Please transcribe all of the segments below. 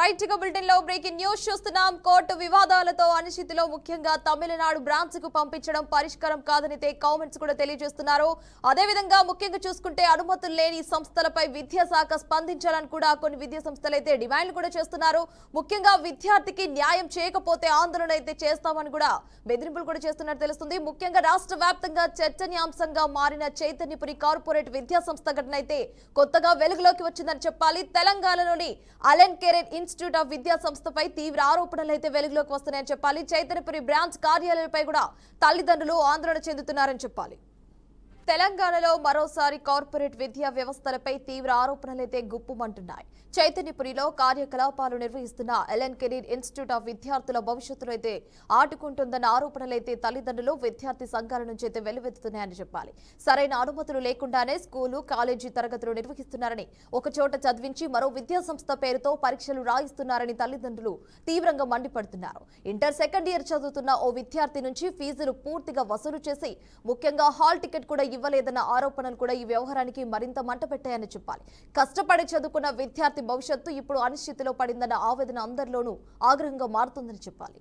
Right గా bulletin లో breaking news చూస్తున్నాం. కోర్టు వివాదాలతో అనిశ్చితిలో ముఖ్యంగా తమిళనాడు బ్రాంచ్ కు పంపించడం పరిష్కారం కాదనితే కామెంట్స్ కూడా తెలియజేస్తున్నారు. అదేవిధంగా ముఖ్యంగా చూసుకుంటే అనుమతులు లేని సంస్థలపై విద్యాశాఖ స్పందించాలని కూడా కొన్ని విద్యా సంస్థలు అయితే డిమాండ్లు కూడా చేస్తున్నారు. ముఖ్యంగా విద్యార్థికి న్యాయం చేయకపోతే ఆందోళన అయితే చేస్తామని కూడా బెదిరింపులు కూడా చేస్తున్నట్టు తెలుస్తుంది. ముఖ్యంగా రాష్ట్ర వ్యాప్తంగా చర్చనీయాంశంగా మారిన చైతన్యపురి కార్పొరేట్ విద్యా సంస్థ ఘటన అయితే కొత్తగా వెలుగులోకి వచ్చిందని చెప్పాలి. తెలంగాణలోని అలెన్ కెరీర్ ఇన్స్టిట్యూట్ ఆఫ్ విద్యా సంస్థపై తీవ్ర ఆరోపణలు అయితే వెలుగులోకి వస్తున్నాయని చెప్పాలి. చైతన్యపురి బ్రాంచ్ కార్యాలయాలపై కూడా తల్లిదండ్రులు ఆందోళన చెందుతున్నారని చెప్పాలి. తెలంగాణలో మరోసారి కార్పొరేట్ విద్యా వ్యవస్థలపై తీవ్ర ఆరోపణలైతే గుప్పుమంటున్నాయి. చైతన్యపురిలో కార్యకలాపాలు నిర్వహిస్తున్న ఎలెన్ కెరీర్ ఇన్స్టిట్యూట్ ఆఫ్ విద్యార్థుల భవిష్యత్తులో అయితే ఆటుకుంటుందన్న ఆరోపణలైతే తల్లిదండ్రులు విద్యార్థి సంఘాల నుంచి అయితే వెల్లువెత్తుతున్నాయని చెప్పాలి. సరైన అనుమతులు లేకుండానే స్కూలు కాలేజీ తరగతులు నిర్వహిస్తున్నారని, ఒక చోట చదివించి మరో విద్యా సంస్థ పేరుతో పరీక్షలు రాయిస్తున్నారని తల్లిదండ్రులు తీవ్రంగా మండిపడుతున్నారు. ఇంటర్ సెకండ్ ఇయర్ చదువుతున్న ఓ విద్యార్థి నుంచి ఫీజులు పూర్తిగా వసూలు చేసి ముఖ్యంగా హాల్ టికెట్ కూడా ఇవ్వలేదన్న ఆరోపణలు కూడా ఈ వ్యవహారానికి మరింత మంట పెట్టాయని చెప్పాలి. కష్టపడి చదువుకున్న విద్యార్థి భవిష్యత్తు ఇప్పుడు అనిశ్చితిలో పడిందన్న ఆవేదన అందరిలోనూ ఆగ్రహంగా మారుతుందని చెప్పాలి.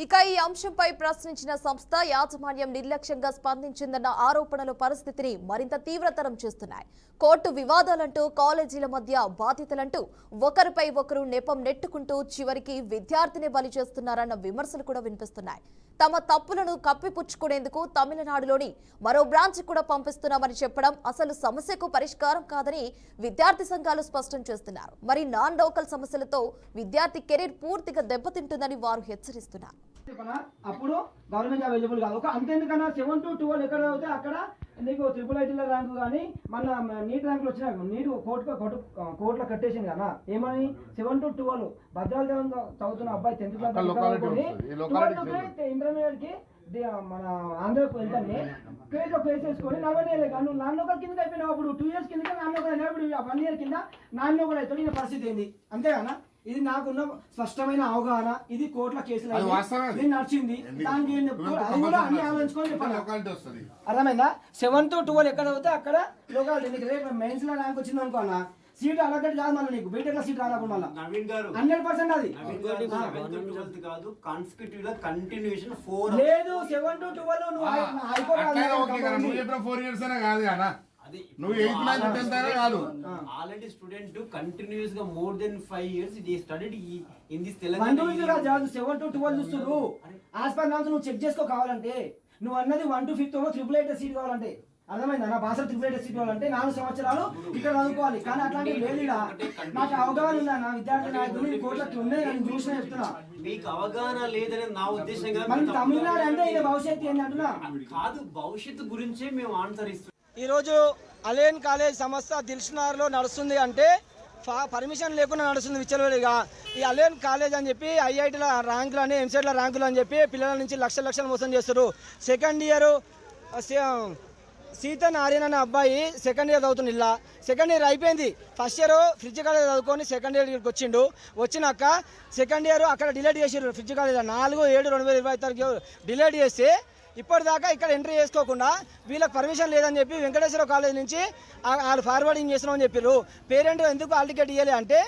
ఇక ఈ అంశంపై ప్రశ్నించిన సంస్థ యాజమాన్యం నిర్లక్ష్యంగా స్పందించిందన్న ఆరోపణలు పరిస్థితిని మరింత తీవ్రతరం చేస్తున్నాయి. కోర్టు వివాదాలంటూ కాలేజీల మధ్య బాధ్యతలంటూ ఒకరిపై ఒకరు నెపం నెట్టుకుంటూ చివరికి విద్యార్థిని బలి చేస్తున్నారన్న విమర్శలు కూడా వినిపిస్తున్నాయి. తమ తప్పులను కప్పిపుచ్చుకునేందుకు తమిళనాడులోని మరో బ్రాంచ్ కూడా పంపిస్తున్నామని చెప్పడం అసలు సమస్యకు పరిష్కారం కాదని విద్యార్థి సంఘాలు స్పష్టం చేస్తున్నారు. మరి నాన్ లోకల్ సమస్యలతో విద్యార్థి కెరీర్ పూర్తిగా దెబ్బతింటుందని వారు హెచ్చరిస్తున్నారు. అప్పుడు గవర్నమెంట్ జాబ్ ఎలిజిబుల్ కాదు. అంతేందుకన్నా 7 to 12 ఎక్కడ చదివితే అక్కడ నీకు IIIT ర్యాంకు కానీ మన నీట్ ర్యాంకులు వచ్చినా నీట్ కోర్టులో కట్టేసింది కదా. ఏమని 7 to 12 భద్రాలు చదువుతున్న అబ్బాయి 10th క్లాస్ ఇంటర్మీడియట్ కి మన ఆంధ్రకు వెళ్తాన్ని ఫేస్ చేసుకొని 40 ఏళ్ళ నువ్వు నాన్ లోకల్ కింద అయిపోయినావు. అప్పుడు 2 years కింద నాన్ లోకల్ అయినప్పుడు 1 year కింద నాన్ లోకల్ అవుతాడు. ఈ పరిస్థితి ఏంది అంతేగానా? ఇది నాకున్న స్పష్టమైన అవగాహన. ఇది కోర్టుల కేసులు నడిచింది. దానికి అన్ని ఆలోచించుకొని చెప్పాలి. అర్థమైందా? 7 to 12 ఎక్కడ అవుతే అక్కడ లోకాలిటీ. నీకు రేపు మెయిన్స్ లో ర్యాంక్ వచ్చింది అనుకో అన్న, సీట్ అలాగట్ కాదు మళ్ళీ నీకు బీటెక్ లో సీట్ రాకుండా మళ్ళీ 100% అది లేదు. 7 to 12 నువ్వు ఆల్రెడీ స్టూడెంట్ కంటిన్యూస్ గా more than 5 years he studied in this Telangana. 7 to 12 చూస్తున్నారు. ఆస్పర్ నామ్స్ నువ్వు చెక్ చేసుకో. కావాలంటే నువ్వు అన్నది 1 to 5th IIIT సీట్ కావాలంటే అర్థమైందా? నా భాష IIIT సీట్ కావాలంటే 4 సంవత్సరాలు ఇక్కడ చదువుకోవాలి. కానీ అట్లాంటి లేదు. నాకు అవగాహన ఉందా? నా విద్యార్థి నాయకులు కోర్టులకి ఉన్నాయి. నేను చూసిన చెప్తున్నా. మీకు అవగాహన లేదని నా ఉద్దేశం కాదు. మనం తమిళనాడు అంటే ఇది భవిష్యత్తు ఏంటి అంటున్నా కాదు. భవిష్యత్తు గురించే మేము ఆన్సర్ ఇస్తున్నాం. ఈరోజు అలెన్ కాలేజ్ సంస్థ దిల్సుఖ్నగర్లో నడుస్తుంది అంటే పర్మిషన్ లేకుండా నడుస్తుంది విచ్చలవిడిగా. ఈ అలెన్ కాలేజ్ అని చెప్పి IITల ర్యాంకులు అని ఎంసెట్ల ర్యాంకులు అని చెప్పి పిల్లల నుంచి లక్షలు మోసం చేస్తారు. సెకండ్ ఇయర్ సీతన్ ఆర్యన్ అనే అబ్బాయి సెకండ్ ఇయర్ చదువుతుంది. ఇలా సెకండ్ ఇయర్ అయిపోయింది. ఫస్ట్ ఇయర్ ఫ్రిడ్జ్ కాలేజ్ చదువుకొని సెకండ్ ఇయర్కి వచ్చిండు. వచ్చినాక సెకండ్ ఇయర్ అక్కడ డిలీట్ చేసారు. ఫ్రిడ్జ్ కాలేజ్ 4/7/2023 డిలీట్ చేస్తే ఇప్పటిదాకా ఇక్కడ ఎంట్రీ చేసుకోకుండా వీళ్ళకి పర్మిషన్ లేదని చెప్పి వెంకటేశ్వర కాలేజ్ నుంచి వాళ్ళు ఫార్వర్డింగ్ చేస్తున్నామని చెప్పారు. పేరెంట్ ఎందుకు హాల్ టికెట్ ఇవ్వాలి అంటే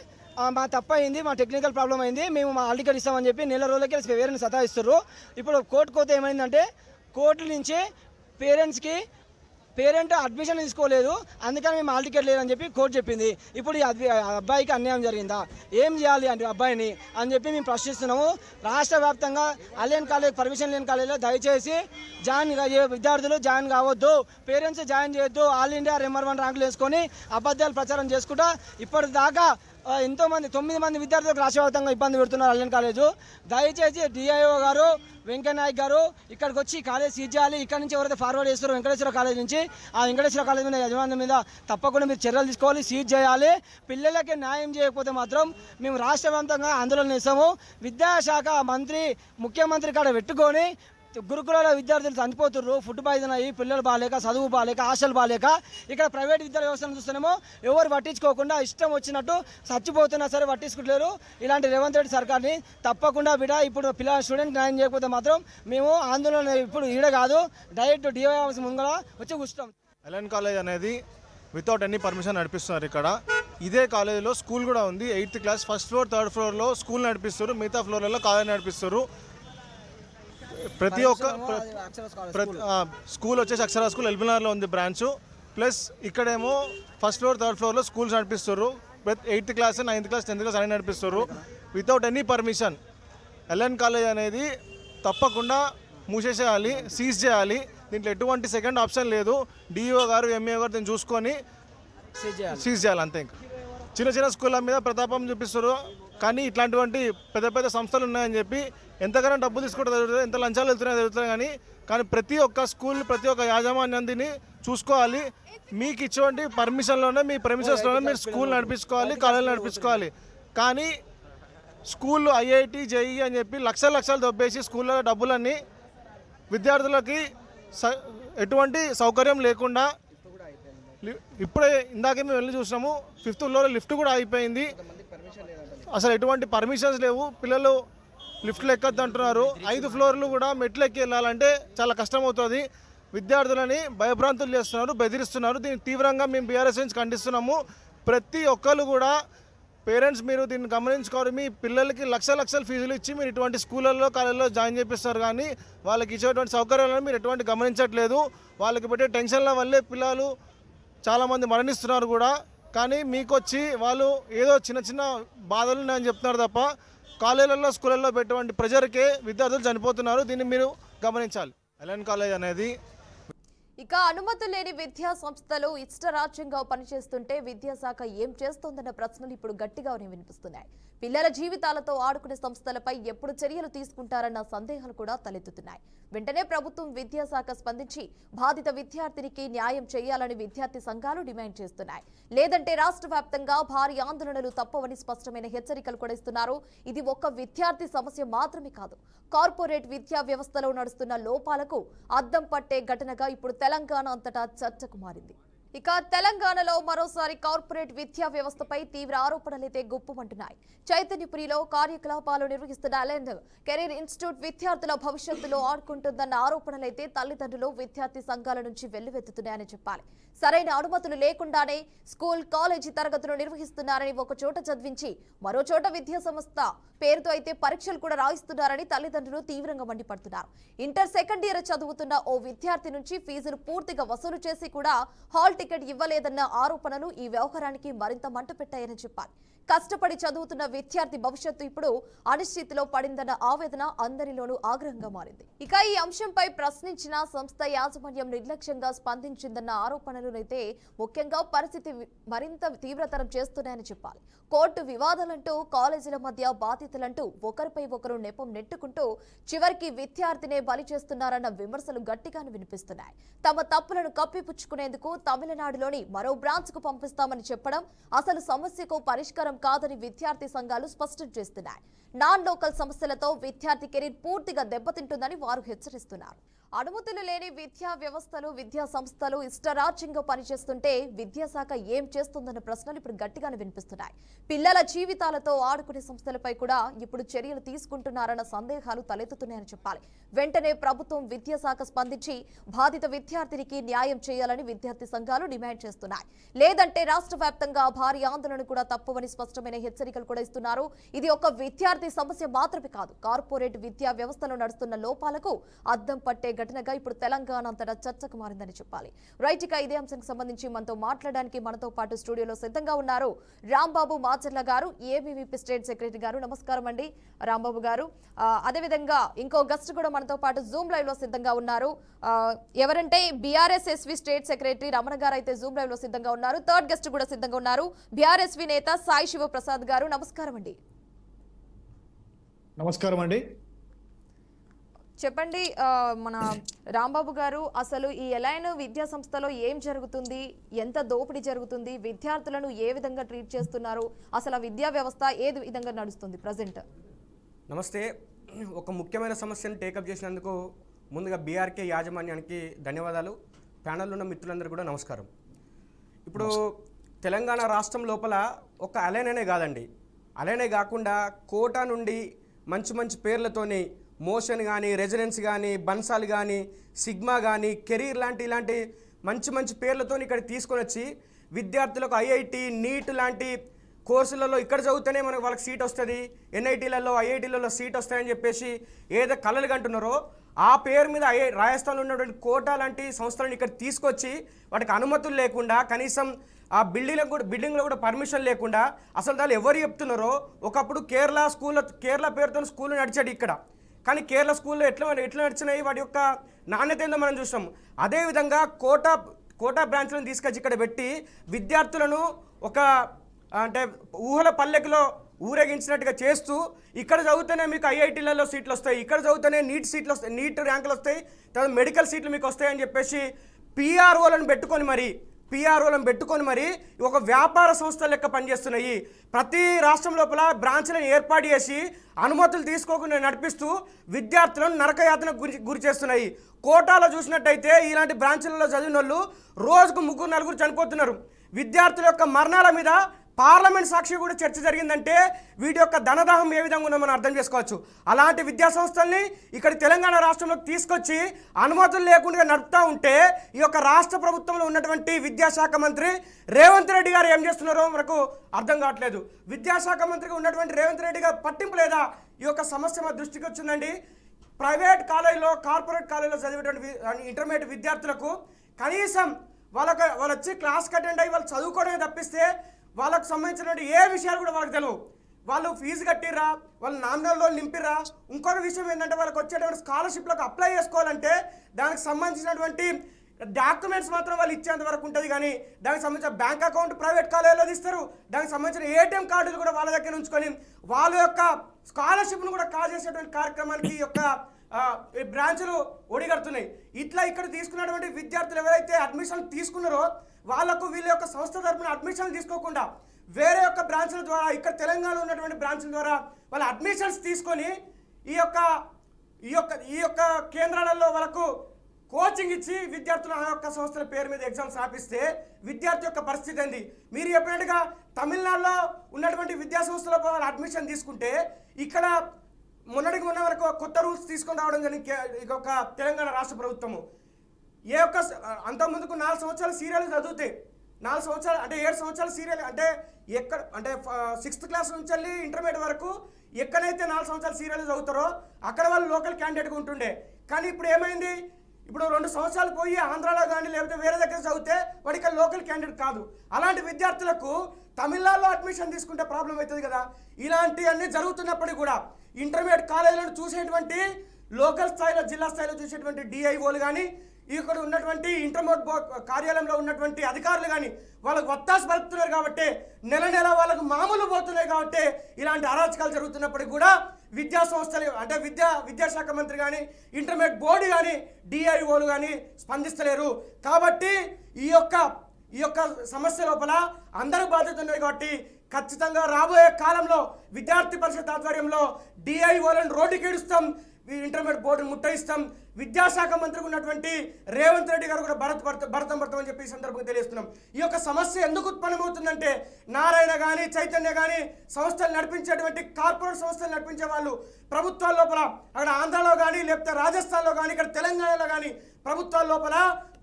మా తప్పయింది, మా టెక్నికల్ ప్రాబ్లం అయింది, మేము మా హాల్ టికెట్ ఇస్తామని చెప్పి నెల రోజులకి వేరేని సతాయిస్తారు. ఇప్పుడు కోర్టుకు పోతే ఏమైందంటే కోర్టు నుంచి పేరెంట్ అడ్మిషన్ తీసుకోలేదు, అందుకని మేము హాల్ టికెట్ లేదని చెప్పి కోర్టు చెప్పింది. ఇప్పుడు ఈ అబ్బాయికి అన్యాయం జరిగిందా? ఏం చేయాలి అంటే అబ్బాయిని అని చెప్పి మేము ప్రశ్నిస్తున్నాము. రాష్ట్ర వ్యాప్తంగా అలెన్ కాలేజ్ పర్మిషన్ లేని కాలేజ్లో దయచేసి విద్యార్థులు జాయిన్ కావద్దు, పేరెంట్స్ జాయిన్ చేయొద్దు. ఆల్ ఇండియా నెంబర్ 1 ర్యాంకులు వేసుకొని అబద్ధాలు ప్రచారం చేసుకుంటా ఇప్పటిదాకా ఎంతోమంది 9 మంది విద్యార్థులకు రాష్ట్రవ్యాప్తంగా ఇబ్బంది పెడుతున్నారు అలెన్ కాలేజు. దయచేసి DIO గారు వెంకయ్య నాయక్ గారు ఇక్కడికి వచ్చి కాలేజ్ సీజ్ చేయాలి. ఇక్కడ నుంచి ఎవరైతే ఫార్వర్డ్ చేస్తారో వెంకటేశ్వర కాలేజ్ నుంచి ఆ వెంకటేశ్వర కాలేజ్ మీద యజమాని మీద తప్పకుండా మీరు చర్యలు తీసుకోవాలి, సీజ్ చేయాలి. పిల్లలకి న్యాయం చేయకపోతే మాత్రం మేము రాష్ట్ర వ్యాప్తంగా ఆందోళన చేస్తాము. విద్యాశాఖ మంత్రి ముఖ్యమంత్రి కాడ పెట్టుకొని గురుకులాల విద్యార్థులు చనిపోతున్నారు. ఫుడ్ పాయిజన్ అయ్యి పిల్లలు బాగాలేక, చదువు బాగాలేక, హాస్టల్ బాగాలేక. ఇక్కడ ప్రైవేట్ విద్యా వ్యవస్థను చూస్తేనేమో ఎవరు పట్టించుకోకుండా ఇష్టం వచ్చినట్టు చచ్చిపోతున్నా సరే పట్టించుకుంటలేరు. ఇలాంటి రేవంత్ రెడ్డి సర్కార్ని తప్పకుండా ఇప్పుడు స్టూడెంట్ న్యాయం చేయకపోతే మాత్రం మేము ఆందోళన ఇప్పుడు ఈడ కాదు డైరెక్ట్ DIO ముంగల వచ్చి కూర్చుంటాం. అలెన్ కాలేజ్ అనేది వితౌట్ ఎనీ పర్మిషన్ నడిపిస్తున్నారు. ఇక్కడ ఇదే కాలేజీలో స్కూల్ కూడా ఉంది. 8th class first floor, third ఫ్లోర్లో స్కూల్ నడిపిస్తారు, మిగతా ఫ్లోర్లలో కాలేజ్ నడిపిస్తారు. ప్రతి ఒక్క స్కూల్ వచ్చేసి అక్షర స్కూల్ ఎల్బీనగర్లో ఉంది బ్రాంచ్. ప్లస్ ఇక్కడేమో ఫస్ట్ ఫ్లోర్, థర్డ్ ఫ్లోర్లో స్కూల్స్ నడిపిస్తారు. 8th class, 9th class, 10th class అన్నీ నడిపిస్తారు without any permission. LN college అనేది తప్పకుండా మూసేసేయాలి, సీజ్ చేయాలి. దీంట్లో ఎటువంటి సెకండ్ ఆప్షన్ లేదు. డిఈఓ గారు, ఎంఈఓ గారు దీన్ని చూసుకొని సీజ్ చేయాలి అంతే. ఇంకా చిన్న చిన్న స్కూళ్ళ మీద ప్రతాపం చూపిస్తారు, కానీ ఇట్లాంటివంటి పెద్ద పెద్ద సంస్థలు ఉన్నాయని చెప్పి ఎంతగానో డబ్బులు తీసుకోవడం జరుగుతుంది, ఎంత లంచాలు వెళ్తున్నాయో జరుగుతుంది. కానీ ప్రతి ఒక్క స్కూల్, ప్రతి ఒక్క యాజమాన్యం దీన్ని చూసుకోవాలి. మీకు ఇచ్చేటువంటి పర్మిషన్లోనే, మీ ప్రెమిసెస్లోనే మీరు స్కూల్ నడిపించుకోవాలి, కాలేజీలు నడిపించుకోవాలి. కానీ స్కూళ్ళు ఐఐటి, జేఈ అని చెప్పి లక్షలు దొబ్బేసి స్కూళ్ళ డబ్బులన్నీ విద్యార్థులకి ఎటువంటి సౌకర్యం లేకుండా, ఇప్పుడే ఇందాకే మేము వెళ్ళి చూసినాము, 5th ఫ్లోర్లో లిఫ్ట్ కూడా అయిపోయింది. అసలు ఎటువంటి పర్మిషన్స్ లేవు. పిల్లలు లిఫ్ట్లు ఎక్కద్దు అంటున్నారు. 5 ఫ్లోర్లు కూడా మెట్లు ఎక్కి వెళ్ళాలంటే చాలా కష్టమవుతుంది. విద్యార్థులని భయభ్రాంతులు చేస్తున్నారు, బెదిరిస్తున్నారు. దీన్ని తీవ్రంగా మేము బీఆర్ఎస్ నుంచి ఖండిస్తున్నాము. ప్రతి ఒక్కరు కూడా పేరెంట్స్ మీరు దీన్ని గమనించుకోవాలి. మీ పిల్లలకి లక్షల ఫీజులు ఇచ్చి మీరు ఇటువంటి స్కూళ్ళల్లో, కాలేజీలో జాయిన్ చేపిస్తారు, కానీ వాళ్ళకి ఇచ్చేటువంటి సౌకర్యాలను మీరు ఎటువంటి గమనించట్లేదు. వాళ్ళకి పెట్టే టెన్షన్ల వల్లే పిల్లలు చాలామంది మరణిస్తున్నారు కూడా. కానీ మీకు వచ్చి వాళ్ళు ఏదో చిన్న బాధలు ఉన్నాయని చెప్తున్నారు తప్ప కాలేజీలలో, స్కూళ్ళల్లో పెట్టేటువంటి ప్రెజర్కే విద్యార్థులు చనిపోతున్నారు. దీన్ని మీరు గమనించాలి. ఎల్ఎన్ కాలేజ్ అనేది ఇక అనుమతులు లేని విద్యా సంస్థలు ఇష్టరాజ్యంగా పనిచేస్తుంటే విద్యాశాఖ ఏం చేస్తోందన్న ప్రశ్నలు ఇప్పుడు గట్టిగానే వినిపిస్తున్నాయి. పిల్లల జీవితాలతో ఆడుకునే సంస్థలపై ఎప్పుడు చర్యలు తీసుకుంటారన్న సందేహాలు కూడా తలెత్తుతున్నాయి. వెంటనే ప్రభుత్వం, విద్యాశాఖ స్పందించి బాధిత విద్యార్థినికి న్యాయం చేయాలని విద్యార్థి సంఘాలు డిమాండ్ చేస్తున్నాయి. లేదంటే రాష్ట్ర వ్యాప్తంగా భారీ ఆందోళనలు తప్పవని స్పష్టమైన హెచ్చరికలు కూడా ఇస్తున్నారు. ఇది ఒక్క విద్యార్థి సమస్య మాత్రమే కాదు, కార్పొరేట్ విద్యా వ్యవస్థలో నడుస్తున్న లోపాలకు అద్దం పట్టే ఘటనగా ఇప్పుడు తెలంగాణ అంతటా చర్చకు మారింది. ఇక తెలంగాణలో మరోసారి కార్పొరేట్ విద్యా వ్యవస్థపై తీవ్ర ఆరోపణలైతే గుప్పుమంటున్నాయి. చైతన్యపురిలో కార్యకలాపాలు నిర్వహిస్తున్న అలెన్ కెరీర్ ఇన్స్టిట్యూట్ విద్యార్థుల భవిష్యత్తులో ఆడుకుంటుందన్న ఆరోపణలైతే తల్లిదండ్రులు, విద్యార్థి సంఘాల నుంచి వెల్లువెత్తుతున్నాయని చెప్పాలి. సరైన అనుమతులు లేకుండానే స్కూల్, కాలేజీ తరగతులు నిర్వహిస్తున్నారని ఒక చోట చదివించి మరో చోట విద్యా సంస్థ పేరుతో అయితే పరీక్షలు కూడా రాయిస్తున్నారని తల్లిదండ్రులు తీవ్రంగా మండిపడుతున్నారు. ఇంటర్ సెకండ్ ఇయర్ చదువుతున్న ఓ విద్యార్థి నుంచి ఫీజులు పూర్తిగా వసూలు చేసి కూడా హాల్ టికెట్ ఇవ్వలేదన్న ఆరోపణలు ఈ వ్యవహారానికి మరింత మంట పెట్టాయని చెప్పాలి. కష్టపడి చదువుతున్న విద్యార్థి భవిష్యత్తు ఇప్పుడు అనిశ్చితిలో పడిందన్న ఆవేదన అందరిలోనూ ఆగ్రహంగా మారింది. ఇక ఈ అంశంపై ప్రశ్నించిన సంస్థ యాజమాన్యం నిర్లక్ష్యంగా స్పందించిందన్న ఆరోపణలనైతే ముఖ్యంగా పరిస్థితి మరింత తీవ్రతరం చేస్తున్నాయని చెప్పాలి. కోర్టు వివాదాలంటూ, కాలేజీల మధ్య బాధ్యతలంటూ ఒకరిపై ఒకరు నెపం నెట్టుకుంటూ చివరికి విద్యార్థినే బలి చేస్తున్నారన్న విమర్శలు గట్టిగానే వినిపిస్తున్నాయి. తమ తప్పులను కప్పిపుచ్చుకునేందుకు తమిళనాడులోని మరో బ్రాంచ్కు పంపిస్తామని చెప్పడం అసలు సమస్యకు పరిష్కారం కాదని విద్యార్థి సంఘాలు స్పష్టం చేస్తున్నాయి. నాన్ లోకల్ సమస్యలతో విద్యార్థి కెరీర్ పూర్తిగా దెబ్బతింటుందని వారు హెచ్చరిస్తున్నారు. అనుమతులు లేని విద్యా వ్యవస్థలు, విద్యా సంస్థలు ఇష్టరాజ్యంగా పనిచేస్తుంటే విద్యాశాఖ ఏం చేస్తుందన్న ప్రశ్నలు ఇప్పుడు గట్టిగానే వినిపిస్తున్నాయి. పిల్లల జీవితాలతో ఆడుకునే సంస్థలపై కూడా ఇప్పుడు చర్యలు తీసుకుంటున్నారన్న సందేహాలు తలెత్తుతున్నాయని చెప్పాలి. వెంటనే ప్రభుత్వం, విద్యాశాఖ స్పందించి బాధిత విద్యార్థినికి న్యాయం చేయాలని విద్యార్థి సంఘాలు డిమాండ్ చేస్తున్నాయి. లేదంటే రాష్ట్ర వ్యాప్తంగా భారీ ఆందోళన కూడా తప్పవని స్పష్టమైన హెచ్చరికలు కూడా ఇస్తున్నారు. ఇది ఒక విద్యార్థి సమస్య మాత్రమే కాదు, కార్పొరేట్ విద్యా వ్యవస్థలో నడుస్తున్న లోపాలకు అద్దం పట్టే ఘటనగా ఇప్పుడు తెలంగాణ అంతటా చర్చకు మారిందని చెప్పాలి. రైట్, ఇక ఇదే అంశానికి సంబంధించి మనతో మాట్లాడడానికి మనతో పాటు స్టూడియోలో సిద్ధంగా ఉన్నారు రాంబాబు మాచర్ల గారు, ఏబీవీపీ స్టేట్ సెక్రటరీ గారు. నమస్కారం అండి రాంబాబు గారు. అదేవిధంగా ఇంకో గెస్ట్ కూడా మనతో పాటు జూమ్ లైవ్ లో సిద్ధంగా ఉన్నారు. ఎవరంటే బీఆర్ఎస్ఎస్వి స్టేట్ సెక్రటరీ రమణ గారు అయితే జూమ్ లైవ్ లో సిద్ధంగా ఉన్నారు. థర్డ్ గెస్ట్ కూడా సిద్ధంగా ఉన్నారు, బీఆర్ఎస్వి నేత సాయి శివప్రసాద్ గారు. నమస్కారం అండి. నమస్కారం అండి. చెప్పండి మన రాంబాబు గారు, అసలు ఈ ఎలైన్ విద్యా సంస్థలో ఏం జరుగుతుంది, ఎంత దోపిడీ జరుగుతుంది, విద్యార్థులను ఏ విధంగా ట్రీట్ చేస్తున్నారు, అసలు ఆ విద్యా వ్యవస్థ ఏ విధంగా నడుస్తుంది ప్రజెంట్? నమస్తే. ఒక ముఖ్యమైన సమస్యను టేకప్ చేసినందుకు ముందుగా బీఆర్కే యాజమాన్యానికి ధన్యవాదాలు. ప్యానెల్లో ఉన్న మిత్రులందరూ కూడా నమస్కారం. ఇప్పుడు తెలంగాణ రాష్ట్రం లోపల ఒక అలైన్ అనే కాదండి, అలైనే కాకుండా కోటా నుండి మంచి పేర్లతోని మోషన్ కానీ, రెసిడెన్స్ కానీ, బన్సాల్ కానీ, సిగ్మా కానీ, కెరీర్ ఇలాంటి మంచి పేర్లతో ఇక్కడ తీసుకొని వచ్చి విద్యార్థులకు ఐఐటి నీట్ లాంటి కోర్సులలో ఇక్కడ చదివితేనే మనకు వాళ్ళకి సీట్ వస్తుంది, ఎన్ఐటీలలో ఐఐటీలలో సీట్ వస్తాయని చెప్పేసి ఏదో కలలు కంటున్నారో ఆ పేరు మీద రాజస్థాన్లో ఉన్నటువంటి కోటా లాంటి సంస్థలను ఇక్కడ తీసుకొచ్చి వాటికి అనుమతులు లేకుండా కనీసం ఆ బిల్డింగ్లో కూడా పర్మిషన్ లేకుండా అసలు దాన్ని ఎవరు చెప్తున్నారో ఒకప్పుడు కేరళ పేరుతో స్కూల్ నడిచాడు ఇక్కడ, కానీ కేరళ స్కూల్లో ఎట్లా నడిచినాయి వాటి యొక్క నాణ్యత ఏందో మనం చూస్తాం. అదేవిధంగా కోటా బ్రాంచ్లను తీసుకొచ్చి ఇక్కడ పెట్టి విద్యార్థులను ఒక అంటే ఊహల పల్లెకిలో ఊరేగించినట్టుగా చేస్తూ ఇక్కడ చదివితేనే మీకు ఐఐటీలలో సీట్లు వస్తాయి, ఇక్కడ చదివితేనే నీట్ ర్యాంకులు వస్తాయి, తర్వాత మెడికల్ సీట్లు మీకు వస్తాయని చెప్పేసి పిఆర్ఓలను పెట్టుకొని మరి ఒక వ్యాపార సంస్థ లెక్క పనిచేస్తున్నాయి. ప్రతి రాష్ట్రం లోపల బ్రాంచ్లను ఏర్పాటు చేసి అనుమతులు తీసుకోకుండా నడిపిస్తూ విద్యార్థులను నరకయాతనకు గురి చేస్తున్నాయి. కోటాలో చూసినట్టయితే ఇలాంటి బ్రాంచ్లలో చదివిన వాళ్ళు రోజుకు 3-4 చనిపోతున్నారు. విద్యార్థుల యొక్క మరణాల మీద పార్లమెంట్ సాక్షి కూడా చర్చ జరిగిందంటే వీటి యొక్క ధనదాహం ఏ విధంగా ఉందో మనం అర్థం చేసుకోవచ్చు. అలాంటి విద్యా సంస్థల్ని ఇక్కడ తెలంగాణ రాష్ట్రంలోకి తీసుకొచ్చి అనుమతులు లేకుండా నడుపుతూ ఉంటే ఈ యొక్క రాష్ట్ర ప్రభుత్వంలో ఉన్నటువంటి విద్యాశాఖ మంత్రి రేవంత్ రెడ్డి గారు ఏం చేస్తున్నారో మనకు అర్థం కావట్లేదు. విద్యాశాఖ మంత్రిగా ఉన్నటువంటి రేవంత్ రెడ్డి గారు పట్టింపు లేదా ఈ యొక్క సమస్య మా దృష్టికి వచ్చిందండి. ప్రైవేట్ కాలేజీలో కార్పొరేట్ కాలేజీలో చదివేటువంటి ఇంటర్మీడియట్ విద్యార్థులకు కనీసం వాళ్ళు వచ్చి క్లాస్కి అటెండ్ అయ్యి వాళ్ళు చదువుకోవడమే తప్పిస్తే వాళ్ళకు సంబంధించినటువంటి ఏ విషయాలు కూడా వాళ్ళకి తెలియవు. వాళ్ళు ఫీజు కట్టిర్రా, వాళ్ళు నామినల్లో నింపిర్రా. ఇంకొక విషయం ఏంటంటే వాళ్ళకి వచ్చేటువంటి స్కాలర్షిప్లకు అప్లై చేసుకోవాలంటే దానికి సంబంధించినటువంటి డాక్యుమెంట్స్ మాత్రం వాళ్ళు ఇచ్చేంత వరకు ఉంటుంది, కానీ దానికి సంబంధించిన బ్యాంక్ అకౌంట్ ప్రైవేట్ కాలేజీలో తీస్తారు, దానికి సంబంధించిన ఏటీఎం కార్డులు కూడా వాళ్ళ దగ్గర ఉంచుకొని వాళ్ళ యొక్క స్కాలర్షిప్ను కూడా కాజేసేటువంటి కార్యక్రమానికి ఈ యొక్క బ్రాంచ్లు ఒడిగడుతున్నాయి. ఇట్లా ఇక్కడ తీసుకున్నటువంటి విద్యార్థులు ఎవరైతే అడ్మిషన్ తీసుకున్నారో వాళ్లకు వీళ్ళ యొక్క సంస్థ తరపున అడ్మిషన్లు తీసుకోకుండా వేరే యొక్క బ్రాంచ్ల ద్వారా ఇక్కడ తెలంగాణలో ఉన్నటువంటి బ్రాంచ్ల ద్వారా వాళ్ళ అడ్మిషన్స్ తీసుకొని ఈ యొక్క కేంద్రాలలో వాళ్ళకు కోచింగ్ ఇచ్చి విద్యార్థులు ఆ యొక్క సంస్థల పేరు మీద ఎగ్జామ్స్ రాపిస్తే విద్యార్థి యొక్క పరిస్థితి ఏంది? మీరు చెప్పినట్టుగా తమిళనాడులో ఉన్నటువంటి విద్యా సంస్థల వాళ్ళ అడ్మిషన్ తీసుకుంటే ఇక్కడ మొన్నటికి మొన్న వరకు కొత్త రూల్స్ తీసుకొని రావడం జరిగింది ఒక తెలంగాణ రాష్ట్ర ప్రభుత్వము. ఏ ఒక్క అంతకుముందుకు 4 సంవత్సరాల సీరియల్ చదివితే 4 సంవత్సరాలు అంటే 7 సంవత్సరాల సీరియల్ అంటే ఎక్కడ అంటే 6th క్లాస్ నుంచి వెళ్ళి ఇంటర్మీడియట్ వరకు ఎక్కడైతే 4 సంవత్సరాల సీరియల్ చదువుతారో అక్కడ వాళ్ళు లోకల్ క్యాండిడేట్గా ఉంటుండే. కానీ ఇప్పుడు ఏమైంది? ఇప్పుడు 2 సంవత్సరాలు పోయి ఆంధ్రాలో కానీ లేకపోతే వేరే దగ్గర చదివితే వాడికి లోకల్ క్యాండిడేట్ కాదు. అలాంటి విద్యార్థులకు తమిళనాడులో అడ్మిషన్ తీసుకుంటే ప్రాబ్లం అవుతుంది కదా. ఇలాంటివన్నీ జరుగుతున్నప్పటికీ కూడా ఇంటర్మీడియట్ కాలేజీలను చూసేటువంటి లోకల్ స్థాయిలో జిల్లా స్థాయిలో చూసేటువంటి డిఐఓలు కానీ ఇక్కడ ఉన్నటువంటి ఇంటర్మీడియట్ కార్యాలయంలో ఉన్నటువంటి అధికారులు కానీ వాళ్ళకు వత్తాసు పలుకుతున్నారు కాబట్టి నెల వాళ్ళకు మామూలు పోతున్నాయి కాబట్టి ఇలాంటి అరాచకాలు జరుగుతున్నప్పటికీ కూడా విద్యా సంస్థలు అంటే విద్యాశాఖ మంత్రి కానీ ఇంటర్మీడియట్ బోర్డు కానీ డిఐఓలు కానీ స్పందిస్తలేరు. కాబట్టి ఈ యొక్క సమస్య లోపల అందరూ బాధ్యత ఉన్నాయి కాబట్టి ఖచ్చితంగా రాబోయే కాలంలో విద్యార్థి పరిషత్ ఆధ్వర్యంలో డిఐఓలను రోడ్డుకి ఈడుస్తాం, ఇంటర్మీడియట్ బోర్డును ముట్టయిస్తాం. విద్యాశాఖ మంత్రికి ఉన్నటువంటి రేవంత్ రెడ్డి గారు కూడా భరతం పడతామని చెప్పి ఈ సందర్భంగా తెలియజేస్తున్నాం. ఈ యొక్క సమస్య ఎందుకు ఉత్పన్నమవుతుందంటే నారాయణ కానీ చైతన్య కానీ సంస్థలు నడిపించేటువంటి కార్పొరేట్ సంస్థలు నడిపించే వాళ్ళు ప్రభుత్వాల లోపల అక్కడ ఆంధ్రాలో కానీ లేకపోతే రాజస్థాన్లో కానీ ఇక్కడ తెలంగాణలో కానీ ప్రభుత్వాల లోపల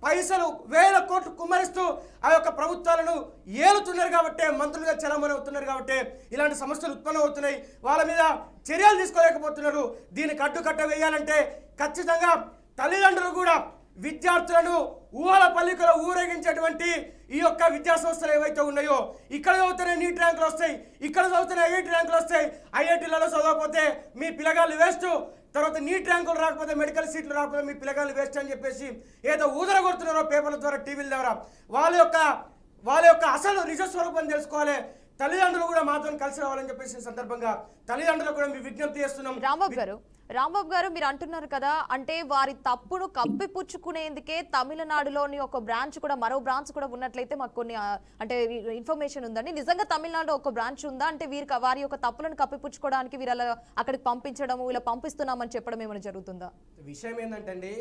పైసలు 1000 కోట్లు కుమ్మరిస్తూ ఆ యొక్క ప్రభుత్వాలను ఏలుతున్నారు కాబట్టి మంత్రులుగా చలామణి అవుతున్నారు కాబట్టి ఇలాంటి సమస్యలు ఉత్పన్నమవుతున్నాయి. వాళ్ళ మీద చర్యలు తీసుకోలేకపోతున్నారు. దీనికి అడ్డుకట్ట వేయాలంటే ఖచ్చితంగా తల్లిదండ్రులు కూడా విద్యార్థులను ఊహల పల్లికలో ఊరేగించేటువంటి ఈ యొక్క విద్యా సంస్థలు ఏవైతే ఉన్నాయో ఇక్కడ చదివితేనే నీట్ ర్యాంకులు వస్తాయి, ఇక్కడ చదివితేనే ఐఐటి ర్యాంకులు వస్తాయి, ఐఐటీలలో చదవకపోతే మీ పిల్లగాళ్ళు వేస్ట్, తర్వాత నీట్ ర్యాంకులు రాకపోతే మెడికల్ సీట్లు రాకపోతే మీ పిల్లగాళ్ళు వేస్ట్ అని చెప్పేసి ఏదో ఊదరగొడుతున్నారో పేపర్ల ద్వారా టీవీల ద్వారా వాళ్ళ యొక్క అసలు నిజ స్వరూపం తెలుసుకోవాలి. తల్లిదండ్రులు కూడా మాతో కలిసి రావాలని చెప్పేసి సందర్భంగా తల్లిదండ్రులు కూడా మీ విజ్ఞప్తి చేస్తున్నాం. రాంబాబు గారు మీరు అంటున్నారు కదా, అంటే వారి తప్పును కప్పిపుచ్చుకునేందుకే తమిళనాడులోని ఒక బ్రాంచ్ కూడా మరో బ్రాంచ్ కూడా ఉన్నట్లయితే మాకు కొన్ని అంటే ఇన్ఫర్మేషన్ ఉందండి. నిజంగా తమిళనాడులో ఒక బ్రాంచ్ ఉందా? అంటే వారి యొక్క తప్పులను కప్పిపుచ్చుకోవడానికి వీరు అక్కడికి పంపించడము ఇలా పంపిస్తున్నామని చెప్పడం ఏమైనా జరుగుతుందా? విషయం ఏంటంటే అండి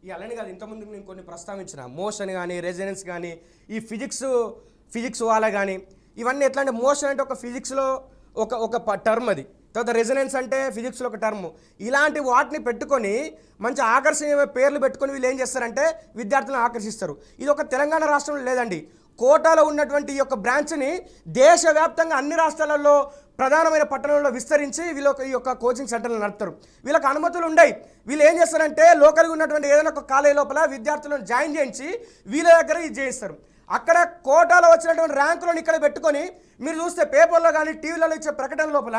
ఈ అలెన్ కాదు, ఇంతకుముందు నేను కొన్ని ప్రస్తావించిన మోషన్ కానీ రెజనెన్స్ కానీ ఈ ఫిజిక్స్ వాళ్ళ కానీ ఇవన్నీ ఎట్లా అంటే మోషన్ అంటే ఒక ఫిజిక్స్లో ఒక టర్మ్, అది తర్వాత రెజనెన్స్ అంటే ఫిజిక్స్లో ఒక టర్ము. ఇలాంటి వాటిని పెట్టుకొని మంచి ఆకర్షణీయమైన పేర్లు పెట్టుకొని వీళ్ళు ఏం చేస్తారంటే విద్యార్థులను ఆకర్షిస్తారు. ఇది ఒక తెలంగాణ రాష్ట్రంలో లేదండి, కోటాలో ఉన్నటువంటి ఈ యొక్క బ్రాంచ్ని దేశవ్యాప్తంగా అన్ని రాష్ట్రాలలో ప్రధానమైన పట్టణంలో విస్తరించి వీళ్ళొక ఈ యొక్క కోచింగ్ సెంటర్లు నడుపుతారు. వీళ్ళకి అనుమతులు ఉన్నాయి. వీళ్ళు ఏం చేస్తారంటే లోకల్గా ఉన్నటువంటి ఏదైనా ఒక కాలేజీ లోపల విద్యార్థులను జాయిన్ చేయించి వీళ్ళ దగ్గర ఇది చేయిస్తారు. అక్కడ కోటాలో వచ్చినటువంటి ర్యాంకులను ఇక్కడ పెట్టుకొని మీరు చూస్తే పేపర్లో కానీ టీవీలలో ఇచ్చే ప్రకటన లోపల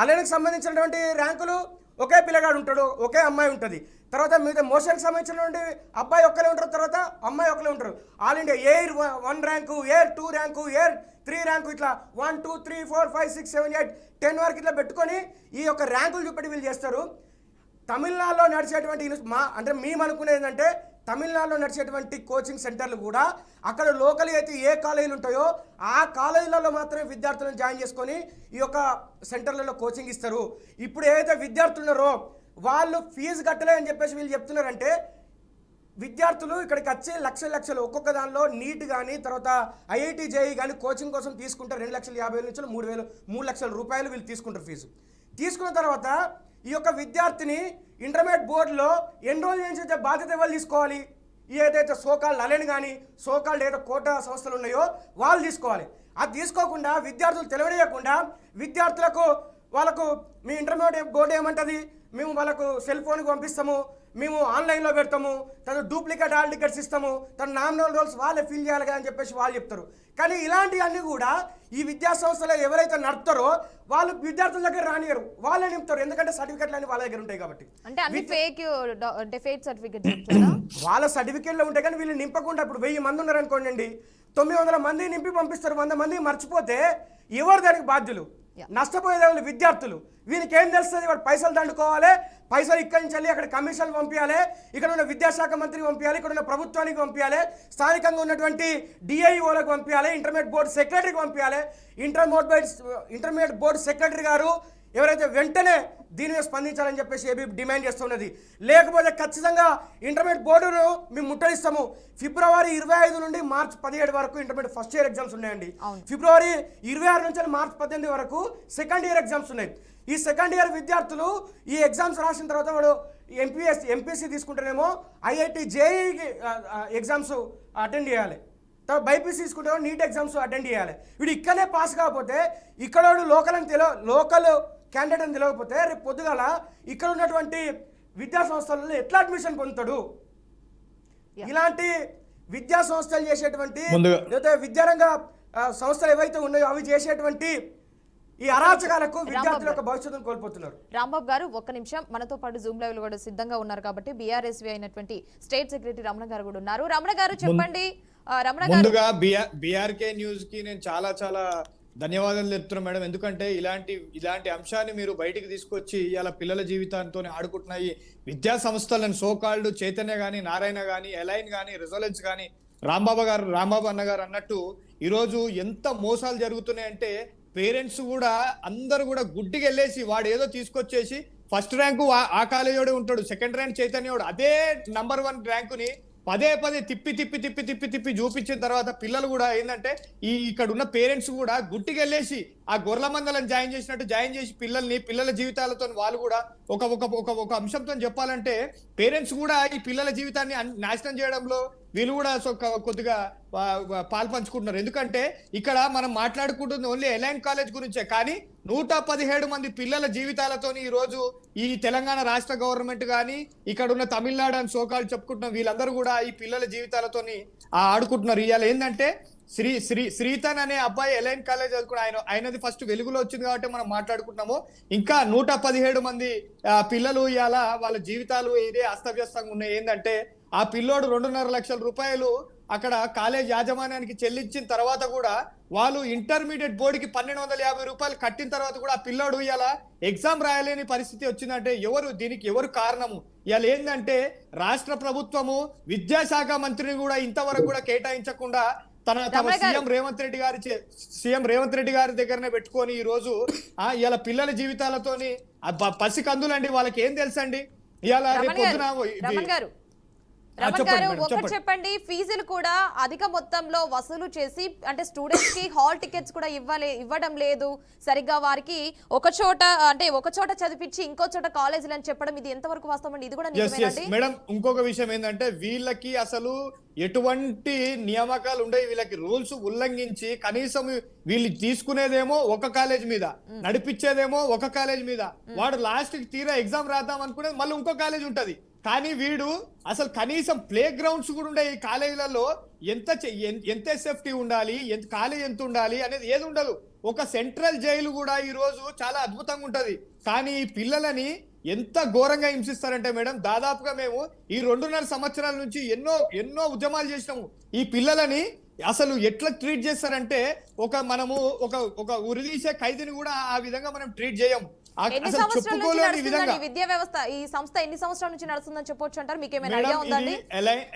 అలెన్కి సంబంధించినటువంటి ర్యాంకులు ఒకే పిల్లగాడు ఉంటాడు, ఒకే అమ్మాయి ఉంటుంది. తర్వాత మిగతా మోషన్కి సంబంధించినటువంటి అబ్బాయి ఒక్కరే ఉంటారు, తర్వాత అమ్మాయి ఒక్కరే ఉంటారు. All India air 1 rank, air 2 rank, air 3 rank, ఇట్లా 1 2 3 4 5 6 7 8 10 వరకు ఇట్లా పెట్టుకొని ఈ యొక్క ర్యాంకులు చూపెట్టి వీళ్ళు చేస్తారు. తమిళనాడులో నడిచేటువంటి అంటే మేము అనుకునేది ఏంటంటే తమిళనాడులో నడిచేటువంటి కోచింగ్ సెంటర్లు కూడా అక్కడ లోకల్ అయితే ఏ కాలేజీలు ఉంటాయో ఆ కాలేజీలలో మాత్రమే విద్యార్థులను జాయిన్ చేసుకొని ఈ యొక్క సెంటర్లలో కోచింగ్ ఇస్తారు. ఇప్పుడు ఏదైతే విద్యార్థులు ఉన్నారో వాళ్ళు ఫీజు కట్టలే అని చెప్పేసి వీళ్ళు చెప్తున్నారంటే విద్యార్థులు ఇక్కడికి వచ్చి లక్షలు ఒక్కొక్క దానిలో నీట్ కానీ తర్వాత ఐఐటి జేఈ కానీ కోచింగ్ కోసం తీసుకుంటారు. 2,50,000 నుంచి 3 లక్షల రూపాయలు వీళ్ళు తీసుకుంటారు ఫీజు. తీసుకున్న తర్వాత ఈ యొక్క విద్యార్థిని ఇంటర్మీడియట్ బోర్డులో ఎన్రోల్ చేయించే బాధ్యత ఎవరు తీసుకోవాలి? ఏదైతే సోకాల్డ్ అలెన్ కానీ సోకాల్డ్ ఏదో కోటా సంస్థలు ఉన్నాయో వాళ్ళు తీసుకోవాలి. అది తీసుకోకుండా విద్యార్థులు తెలియజేయకుండా విద్యార్థులకు వాళ్ళకు మీ ఇంటర్మీడియట్ బోర్డు ఏమంటుంది, మేము వాళ్ళకు సెల్ ఫోన్కి పంపిస్తాము, మేము ఆన్లైన్లో పెడతాము, తను డూప్లికేట్ హాల్ టికెట్స్ ఇస్తాము, తన నామినల్ రోల్స్ వాళ్ళే ఫిల్ చేయాలి కదా అని చెప్పేసి వాళ్ళు చెప్తారు. కానీ ఇలాంటివన్నీ కూడా ఈ విద్యా సంస్థలో ఎవరైతే నడుపుతారో వాళ్ళు విద్యార్థుల దగ్గర రానియరు, వాళ్ళే నింపుతారు. ఎందుకంటే సర్టిఫికెట్లు అన్ని వాళ్ళ దగ్గర ఉంటాయి కాబట్టి. అంటే అన్ని ఫేక్ అంటే ఫేక్ సర్టిఫికెట్ వాళ్ళ సర్టిఫికెట్లో ఉంటాయి కానీ వీళ్ళు నింపకుండా ఇప్పుడు 1000 మంది ఉన్నారు అనుకోండి, 900 మంది నింపి పంపిస్తారు. 100 మంది మర్చిపోతే ఎవరు దానికి బాధ్యులు? నష్టపోయేది విద్యార్థులు. వీనికి ఏం తెలుస్తుంది? వాడు పైసలు దండుకోవాలి, పైసలు ఇక్కడి నుంచి వెళ్ళి అక్కడ కమిషన్లు పంపించాలి, ఇక్కడ ఉన్న విద్యాశాఖ మంత్రికి పంపించాలి, ఇక్కడ ఉన్న ప్రభుత్వానికి పంపించాలి, స్థానికంగా ఉన్నటువంటి డిఐఓలకు పంపించాలి, ఇంటర్మీడియట్ బోర్డు సెక్రటరీకి పంపించాలి. ఇంటర్మీడియట్ బోర్డు సెక్రటరీ గారు ఎవరైతే వెంటనే దీని మీద స్పందించాలని చెప్పేసి ఏబీ డిమాండ్ చేస్తున్నది. లేకపోతే ఖచ్చితంగా ఇంటర్మీడియట్ బోర్డును మేము ముట్టడిస్తాము. ఫిబ్రవరి 25 నుండి మార్చి 17 వరకు ఇంటర్మీడియట్ ఫస్ట్ ఇయర్ ఎగ్జామ్స్ ఉన్నాయండి. ఫిబ్రవరి 26 నుంచి మార్చి 18 వరకు సెకండ్ ఇయర్ ఎగ్జామ్స్ ఉన్నాయి. ఈ సెకండ్ ఇయర్ విద్యార్థులు ఈ ఎగ్జామ్స్ రాసిన తర్వాత వాడు ఎంపీసీ తీసుకుంటేనేమో ఐఐటి జేఈకి ఎగ్జామ్స్ అటెండ్ చేయాలి, తర్వాత బైపీసీ తీసుకుంటే నీట్ ఎగ్జామ్స్ అటెండ్ చేయాలి. వీడు ఇక్కడనే పాస్ కాకపోతే ఇక్కడ లోకల్ క్యాండిడేట్ అని తెలియకపోతే రేపు పొద్దుగాల ఇక్కడ ఉన్నటువంటి విద్యా సంస్థలలో ఎట్లా అడ్మిషన్ పొందుతాడు? ఇలాంటి విద్యా సంస్థలు చేసేటువంటి లేదా విద్యారంగ సంస్థలు ఏవైతే ఉన్నాయో అవి చేసేటువంటి ఈ అరాచకాలకు విద్యార్థుల యొక్క భవిష్యత్తును కోల్పోతున్నారు. రాంబాబు గారు ఒక్క నిమిషం, మనతో పాటు జూమ్ లైవ్ లో కూడా సిద్ధంగా ఉన్నారు కాబట్టి బీఆర్ఎస్వి అయినటువంటి స్టేట్ సెక్రటరీ రమణ గారు కూడా ఉన్నారు. రమణ గారు చెప్పండి. ముందుగా బీఆర్కే న్యూస్ కి నేను చాలా ధన్యవాదాలు చెప్తున్నాను మేడం. ఎందుకంటే ఇలాంటి అంశాన్ని మీరు బయటికి తీసుకొచ్చి ఇలా పిల్లల జీవితాలతో ఆడుకుంటున్నాయి విద్యా సంస్థలను సోకాల్డ్ చైతన్య గానీ, నారాయణ గానీ, ఎలైన్ గానీ, రిజల్యూన్స్ గానీ, రాంబాబు అన్న గారు అన్నట్టు ఈరోజు ఎంత మోసాలు జరుగుతున్నాయంటే పేరెంట్స్ కూడా అందరు కూడా గుడ్డికి వెళ్ళేసి వాడు ఏదో తీసుకొచ్చేసి ఫస్ట్ ర్యాంకు ఆ కాలేజోడే ఉంటాడు, సెకండ్ ర్యాంక్ చైతన్యోడు అదే నంబర్ 1 ర్యాంకుని పదే తిప్పి చూపించిన తర్వాత పిల్లలు కూడా ఏంటంటే ఇక్కడ ఉన్న పేరెంట్స్ కూడా గుట్టికి వెళ్ళేసి ఆ గొర్రెల మందలను జాయిన్ చేసి పిల్లల జీవితాలతో వాళ్ళు కూడా ఒక అంశంతో చెప్పాలంటే పేరెంట్స్ కూడా ఈ పిల్లల జీవితాన్ని నాశనం చేయడంలో వీళ్ళు కూడా కొద్దిగా పాల్పంచుకుంటున్నారు. ఎందుకంటే ఇక్కడ మనం మాట్లాడుకుంటుంది ఓన్లీ ఎలైన్ కాలేజ్ గురించే, కానీ 117 మంది పిల్లల జీవితాలతో ఈ రోజు ఈ తెలంగాణ రాష్ట్ర గవర్నమెంట్ కానీ ఇక్కడ ఉన్న తమిళనాడు అని సోకాలు చెప్పుకుంటున్న వీళ్ళందరూ కూడా ఈ పిల్లల జీవితాలతోని ఆడుకుంటున్నారు. ఇవాళ ఏంటంటే శ్రీతన్ అనే అబ్బాయి ఎలైన్ కాలేజ్ చదువుకుని ఆయనది ఫస్ట్ వెలుగులో వచ్చింది కాబట్టి మనం మాట్లాడుకుంటున్నాము. ఇంకా 117 మంది పిల్లలు ఇవాళ వాళ్ళ జీవితాలు ఇదే అస్తవ్యస్తంగా ఉన్నాయి. ఏంటంటే ఆ పిల్లోడు 2.5 లక్షల రూపాయలు అక్కడ కాలేజ్ యాజమాన్యానికి చెల్లించిన తర్వాత కూడా వాళ్ళు ఇంటర్మీడియట్ బోర్డుకి 1,250 రూపాయలు కట్టిన తర్వాత కూడా ఆ పిల్లోడు ఇలా ఎగ్జామ్ రాయలేని పరిస్థితి వచ్చిందంటే ఎవరు కారణము? ఇవాళ ఏంటంటే రాష్ట్ర ప్రభుత్వము విద్యాశాఖ మంత్రిని కూడా ఇంతవరకు కూడా కేటాయించకుండా తమ సీఎం రేవంత్ రెడ్డి గారి దగ్గరనే పెట్టుకొని ఈ రోజు ఇలా పిల్లల జీవితాలతోని పసి కందులండి వాళ్ళకి ఏం తెలుసండి. ఇవాళ రేపు పొద్దున రమణ్ చెప్పండి గారు మేడం, ఒకటి చెప్పండి. చెప్పండి, ఫీజులు కూడా అధిక మొత్తంలో వసూలు చేసి అంటే స్టూడెంట్స్ కి హాల్ టికెట్స్ కూడా ఇవ్వడం లేదు సరిగ్గా, వారికి ఒక చోట చదివించి ఇంకో చోట కాలేజీలు అని చెప్పడం ఇది ఎంతవరకు వాస్తవం అండి? ఇది కూడా నిజమేనండి? మేడం ఇంకొక విషయం ఏంటంటే వీళ్ళకి అసలు ఎటువంటి నియామకాలు ఉండవు, వీళ్ళకి రూల్స్ ఉల్లంఘించి కనీసం వీళ్ళు తీసుకునేదేమో ఒక కాలేజ్ మీద, నడిపించేదేమో ఒక కాలేజ్ మీద, వాడు లాస్ట్ కి తీరా ఎగ్జామ్ రాద్దాం అనుకునేది మళ్ళీ ఇంకో కాలేజ్ ఉంటది. కానీ వీడు అసలు కనీసం ప్లే గ్రౌండ్స్ కూడా ఉండే ఈ కాలేజీలలో ఎంత సేఫ్టీ ఉండాలి, కాలేజ్ ఎంత ఉండాలి అనేది ఏది ఉండదు. ఒక సెంట్రల్ జైలు కూడా ఈ రోజు చాలా అద్భుతంగా ఉంటది. కానీ ఈ పిల్లలని ఎంత ఘోరంగా హింసిస్తారంటే మేడం, దాదాపుగా మేము ఈ 2.5 సంవత్సరాల నుంచి ఎన్నో ఉద్యమాలు చేసినాము. ఈ పిల్లలని అసలు ఎట్లా ట్రీట్ చేస్తారంటే మనము ఒక ఉరిదీసే ఖైదీని కూడా ఆ విధంగా మనం ట్రీట్ చేయము. ఎన్ని సంవత్సరాల నుంచి నడుస్తుందండి విద్యా వ్యవస్థ? ఈ సంస్థ ఎన్ని సంవత్సరాల నుంచి నడుస్తుందని చెప్పొచ్చు అంటారు? మీకు ఏమైనా ఐడియా ఉందండి?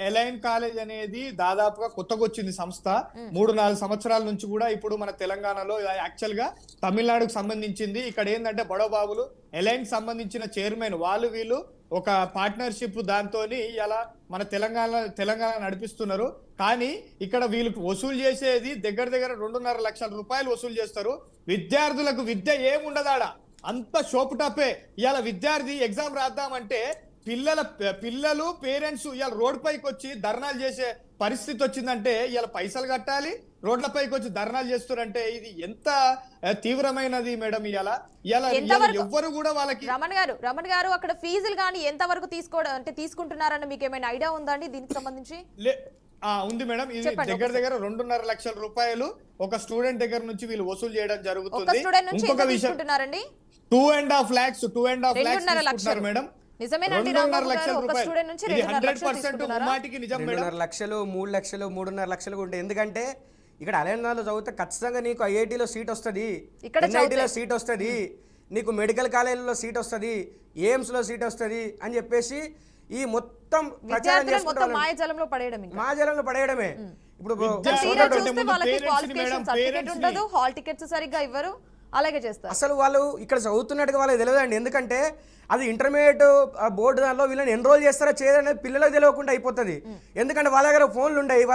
ఎలైన్ కాలేజ్ అనేది దాదాపుగా కొత్తగా వచ్చింది సంస్థ. 3-4 సంవత్సరాల నుంచి కూడా ఇప్పుడు మన తెలంగాణలో యాక్చువల్ గా తమిళనాడుకు సంబంధించింది. ఇక్కడ ఏంటంటే బడోబాబులు ఎలైన్ సంబంధించిన చైర్మన్ వీళ్ళు ఒక పార్ట్నర్షిప్ దాంతో ఇలా మన తెలంగాణ నడిపిస్తున్నారు. కానీ ఇక్కడ వీళ్ళకి వసూలు చేసేది దగ్గర 2.5 లక్షల రూపాయలు వసూలు చేస్తారు. విద్యార్థులకు విద్య ఏముండదాడ, అంత షోపు టాపే. ఇవాళ విద్యార్థి ఎగ్జామ్ రాద్దామంటే పిల్లలు పేరెంట్స్ ఇవాళ రోడ్ పైకి వచ్చి ధర్నాలు చేసే పరిస్థితి వచ్చిందంటే ఇవాళ పైసలు కట్టాలి, రోడ్ల పైకి వచ్చి ధర్నాలు చేస్తారంటే ఇది ఎంత తీవ్రమైనది మేడం. ఇవాళ ఎవ్వరు కూడా వాళ్ళకి రమణ్ గారు అక్కడ ఫీజులు కానీ ఎంత వరకు తీసుకుంటున్నారని మీకు ఏమైనా ఐడియా ఉందా అండి దీనికి సంబంధించి? ఉంది మేడం. ఇది దగ్గర 2.5 లక్షల రూపాయలు ఒక స్టూడెంట్ దగ్గర నుంచి వీళ్ళు వసూలు చేయడం జరుగుతుంది. ఇంకొక విషయం 2.5 lakhs మేడం. నిజమేనండి? 2.5 లక్షల రూపాయలు 100% ముమ్మాటికి నిజం మేడం. 2.5 లక్షలు 3 లక్షలు 3.5 లక్షలు ఉంటాయి. ఎందుకంటే ఇక్కడ అలెనాలో చదివితే ఖచ్చితంగా నీకు ఐఐటీలో సీట్ వస్తుంది, ఎన్ఐటీలో సీట్ వస్తుంది, నీకు మెడికల్ కాలేజీలో సీట్ వస్తుంది, ఎయిమ్స్లో సీట్ వస్తుంది అని చెప్పేసి ఈ మొత్తం మాయాజాలంలో పడేయడమే. ఇప్పుడు హాల్ టికెట్స్ సరిగ్గా ఇవ్వరు, అలాగే చేస్తారు. అసలు వాళ్ళు ఇక్కడ చదువుతున్నట్టుగా వాళ్ళకి తెలియదండి. ఎందుకంటే అది ఇంటర్మీడియట్ బోర్డు దానిలో వీళ్ళని ఎన్రోల్ చేస్తారా చేయదనేది పిల్లలకు తెలియకుండా అయిపోతుంది. ఎందుకంటే వాళ్ళ దగ్గర ఫోన్లు ఉండవు,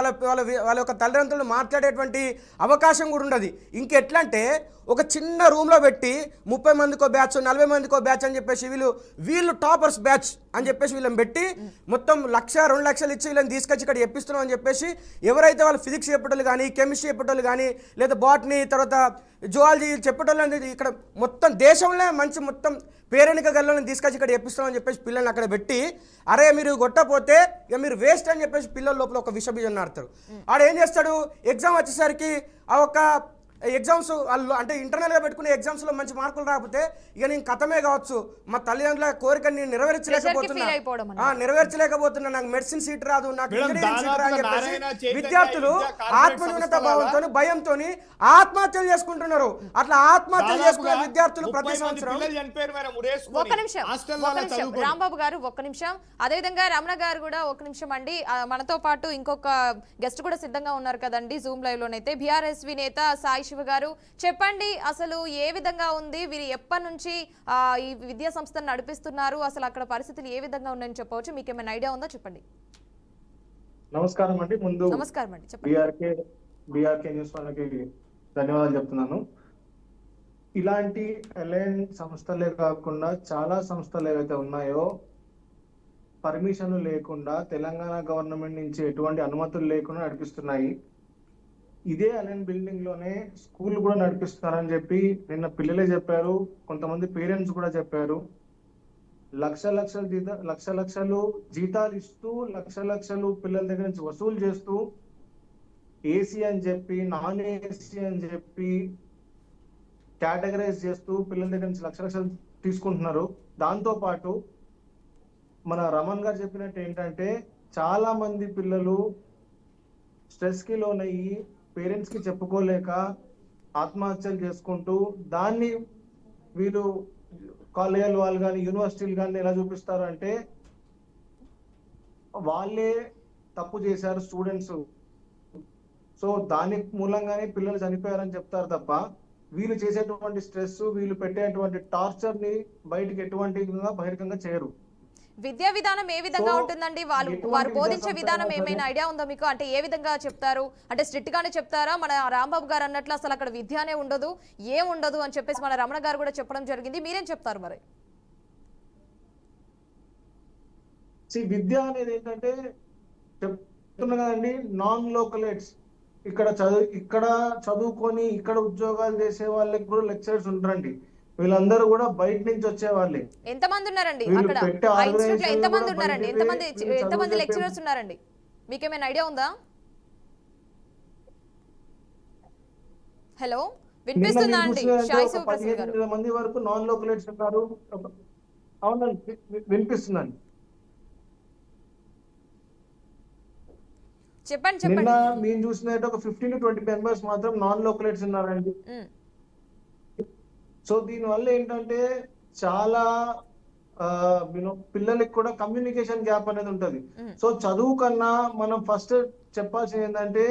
వాళ్ళ యొక్క తల్లిదండ్రులు మాట్లాడేటువంటి అవకాశం కూడా ఉండదు. ఇంకెట్లా అంటే ఒక చిన్న రూమ్లో పెట్టి 30 మందికో బ్యాచ్ 40 మందికో బ్యాచ్ అని చెప్పేసి వీళ్ళు టాపర్స్ బ్యాచ్ అని చెప్పేసి వీళ్ళని పెట్టి మొత్తం 1-2 లక్షలు ఇచ్చి వీళ్ళని తీసుకొచ్చి ఇక్కడ చెప్పిస్తున్నాం అని చెప్పేసి ఎవరైతే వాళ్ళు ఫిజిక్స్ చెప్పేటోళ్ళు కానీ, కెమిస్ట్రీ చెప్పేటోళ్ళు కానీ, లేదా బాటనీ, తర్వాత జువాలజీ చెప్పేటోళ్ళు అనేది ఇక్కడ మొత్తం దేశంలో మంచి మొత్తం పేరెనిక గల్లోని తీసుకొచ్చి ఇక్కడ చెప్పిస్తున్నాం అని చెప్పేసి పిల్లల్ని అక్కడ పెట్టి, అరే మీరు కొట్టపోతే ఇక మీరు వేస్ట్ అని చెప్పేసి పిల్లల లోపల ఒక విషబీజం నాడతారు. ఆడ ఏం చేస్తాడు, ఎగ్జామ్ వచ్చేసరికి ఆ ఒక ఎగ్జామ్స్ అంటే ఇంటర్నల్గా పెట్టుకునే ఎగ్జామ్స్లో మంచి మార్కులు రాకపోతే ఇక నేను కథమే కావచ్చు, మా తల్లిదండ్రుల కోరిక నేను నెరవేర్చలేకపోతున్నా, నాకు మెడిసిన్ సీట్ రాదు, నాకు ఇంజనీరింగ్ సీట్ రాదు అని చెప్పేసి విద్యార్థులు ఆత్మన్యూనత భావంతో భయంతో ఆత్మహత్యలు చేసుకుంటున్నారు. అట్లా ఆత్మహత్యలు చేసుకునే విద్యార్థులు ప్రతి సంవత్సరం. ఒక్క నిమిషం రాంబాబు గారు, ఒక్క నిమిషం. అదేవిధంగా రమణ గారు కూడా ఒక్క నిమిషం అండి. మనతో పాటు ఇంకొక గెస్ట్ కూడా సిద్ధంగా ఉన్నారు కదండి జూమ్ లైవ్ లోనైతే. బీఆర్ఎస్వి నేత సాయి శివ గారు, చెప్పండి అసలు ఏ విధంగా ఉంది, వీరు ఎప్పటి నుంచి ఈ విద్యా సంస్థను నడిపిస్తున్నారు, అసలు అక్కడ పరిస్థితులు ఏ విధంగా ఉన్నాయని చెప్పవచ్చు, మీకు ఏమైనా ఐడియా ఉందో చెప్పండి. నమస్కారం అండి. ముందు నమస్కారం అండి, చెప్పండి. బీఆర్కే న్యూస్ వాళ్ళకి ధన్యవాదాలు చెప్తున్నాను. ఇలాంటి ఎలైన్ సంస్థలే కాకుండా చాలా సంస్థలు ఏవైతే ఉన్నాయో పర్మిషన్ లేకుండా తెలంగాణ గవర్నమెంట్ నుంచి ఎటువంటి అనుమతులు లేకుండా నడిపిస్తున్నాయి. ఇదే అలైన్ బిల్డింగ్ లోనే స్కూల్ కూడా నడిపిస్తున్నారని చెప్పి నిన్న పిల్లలే చెప్పారు, కొంతమంది పేరెంట్స్ కూడా చెప్పారు. లక్షలు జీతాలు ఇస్తూ లక్షలు పిల్లల దగ్గర నుంచి వసూలు చేస్తూ ఏసీ అని చెప్పి నాన్ ఏసీ అని చెప్పి కేటగరైజ్ చేస్తూ పిల్లల దగ్గర నుంచి లక్షలు తీసుకుంటున్నారు. దాంతో పాటు మన రమణ్ గారు చెప్పినట్టు ఏంటంటే చాలా మంది పిల్లలు స్ట్రెస్ కి లోనయ్యి పేరెంట్స్ కి చెప్పుకోలేక ఆత్మహత్యలు చేసుకుంటూ దాన్ని వీళ్ళు కాలేజీలు వాళ్ళు కానీ యూనివర్సిటీలు కానీ ఎలా చూపిస్తారు అంటే వాళ్ళే తప్పు చేశారు స్టూడెంట్స్, సో దాని మూలంగానే పిల్లలు చనిపోయారని చెప్తారు తప్ప వీళ్ళు చేసేటువంటి స్ట్రెస్, వీళ్ళు పెట్టేటువంటి టార్చర్ ని బయటికి ఎటువంటి బహిరంగంగా చేయరు. విద్యా విధానం ఏ విధంగా So, ఉంటుందండి? ఎటువంటి వారు విద్యా బోధించే సంస్థ విధానం అయినా ఏమైనా సరే- ఐడియా ఉందా మీకు? అంటే ఏ విధంగా చెప్తారు? అంటే స్ట్రిక్ట్ గానే చెప్తారా? మన రాంబాబు గారు అన్నట్లు అసలు అక్కడ విద్యానే ఉండదు, ఏం ఉండదు అని చెప్పేసి మన రమణ గారు కూడా చెప్పడం జరిగింది. మీరేం చెప్తారు మరి? విద్య అనేది ఏంటంటే చెప్తున్నా కదండి, నాన్ లోకలేట్స్ ఇక్కడ చదువుకొని ఇక్కడ ఉద్యోగాలు చేసే వాళ్ళకి కూడా లెక్చరర్స్ ఉంటారండి. వీళ్ళందరూ కూడా బయట నుంచి వచ్చే వాళ్ళే. ఎంతమంది ఉన్నారండి వీళ్ళు అక్కడ పెట్టే ఆ ఇన్స్టిట్యూట్ లో? organization ఎంతమంది కూడా ఉన్నారండి? బయటిదే, ఎంతమంది వీళ్ళు చదువు ఎంతమంది చెప్పే- లెక్చరర్స్ ఉన్నారండి? మీకేమైనా ఐడియా ఉందా? హలో, నిన్న వినిపిస్తుందా నేను అండి చూసినదంటే సాయి ఒక శివప్రసాద్ గారు? 15,000 మంది వరకు నాన్ లోకలేట్స్ ఉన్నారు. అవునండి, వినిపిస్తుందండి. చెప్పండి నిన్న చెప్పండి. మేము చూసినట్టు ఒక 15 to 20 మెంబర్స్ మాత్రం నాన్ లోకలేట్స్ ఉన్నారండి. ఉమ్, సో దీనివల్ల ఏంటంటే చాలా పిల్లలకి కూడా కమ్యూనికేషన్ గ్యాప్ అనేది ఉంటది. ఉమ్. సో చదువు కన్నా మనం ఫస్ట్ చెప్పాల్సింది ఏంటంటే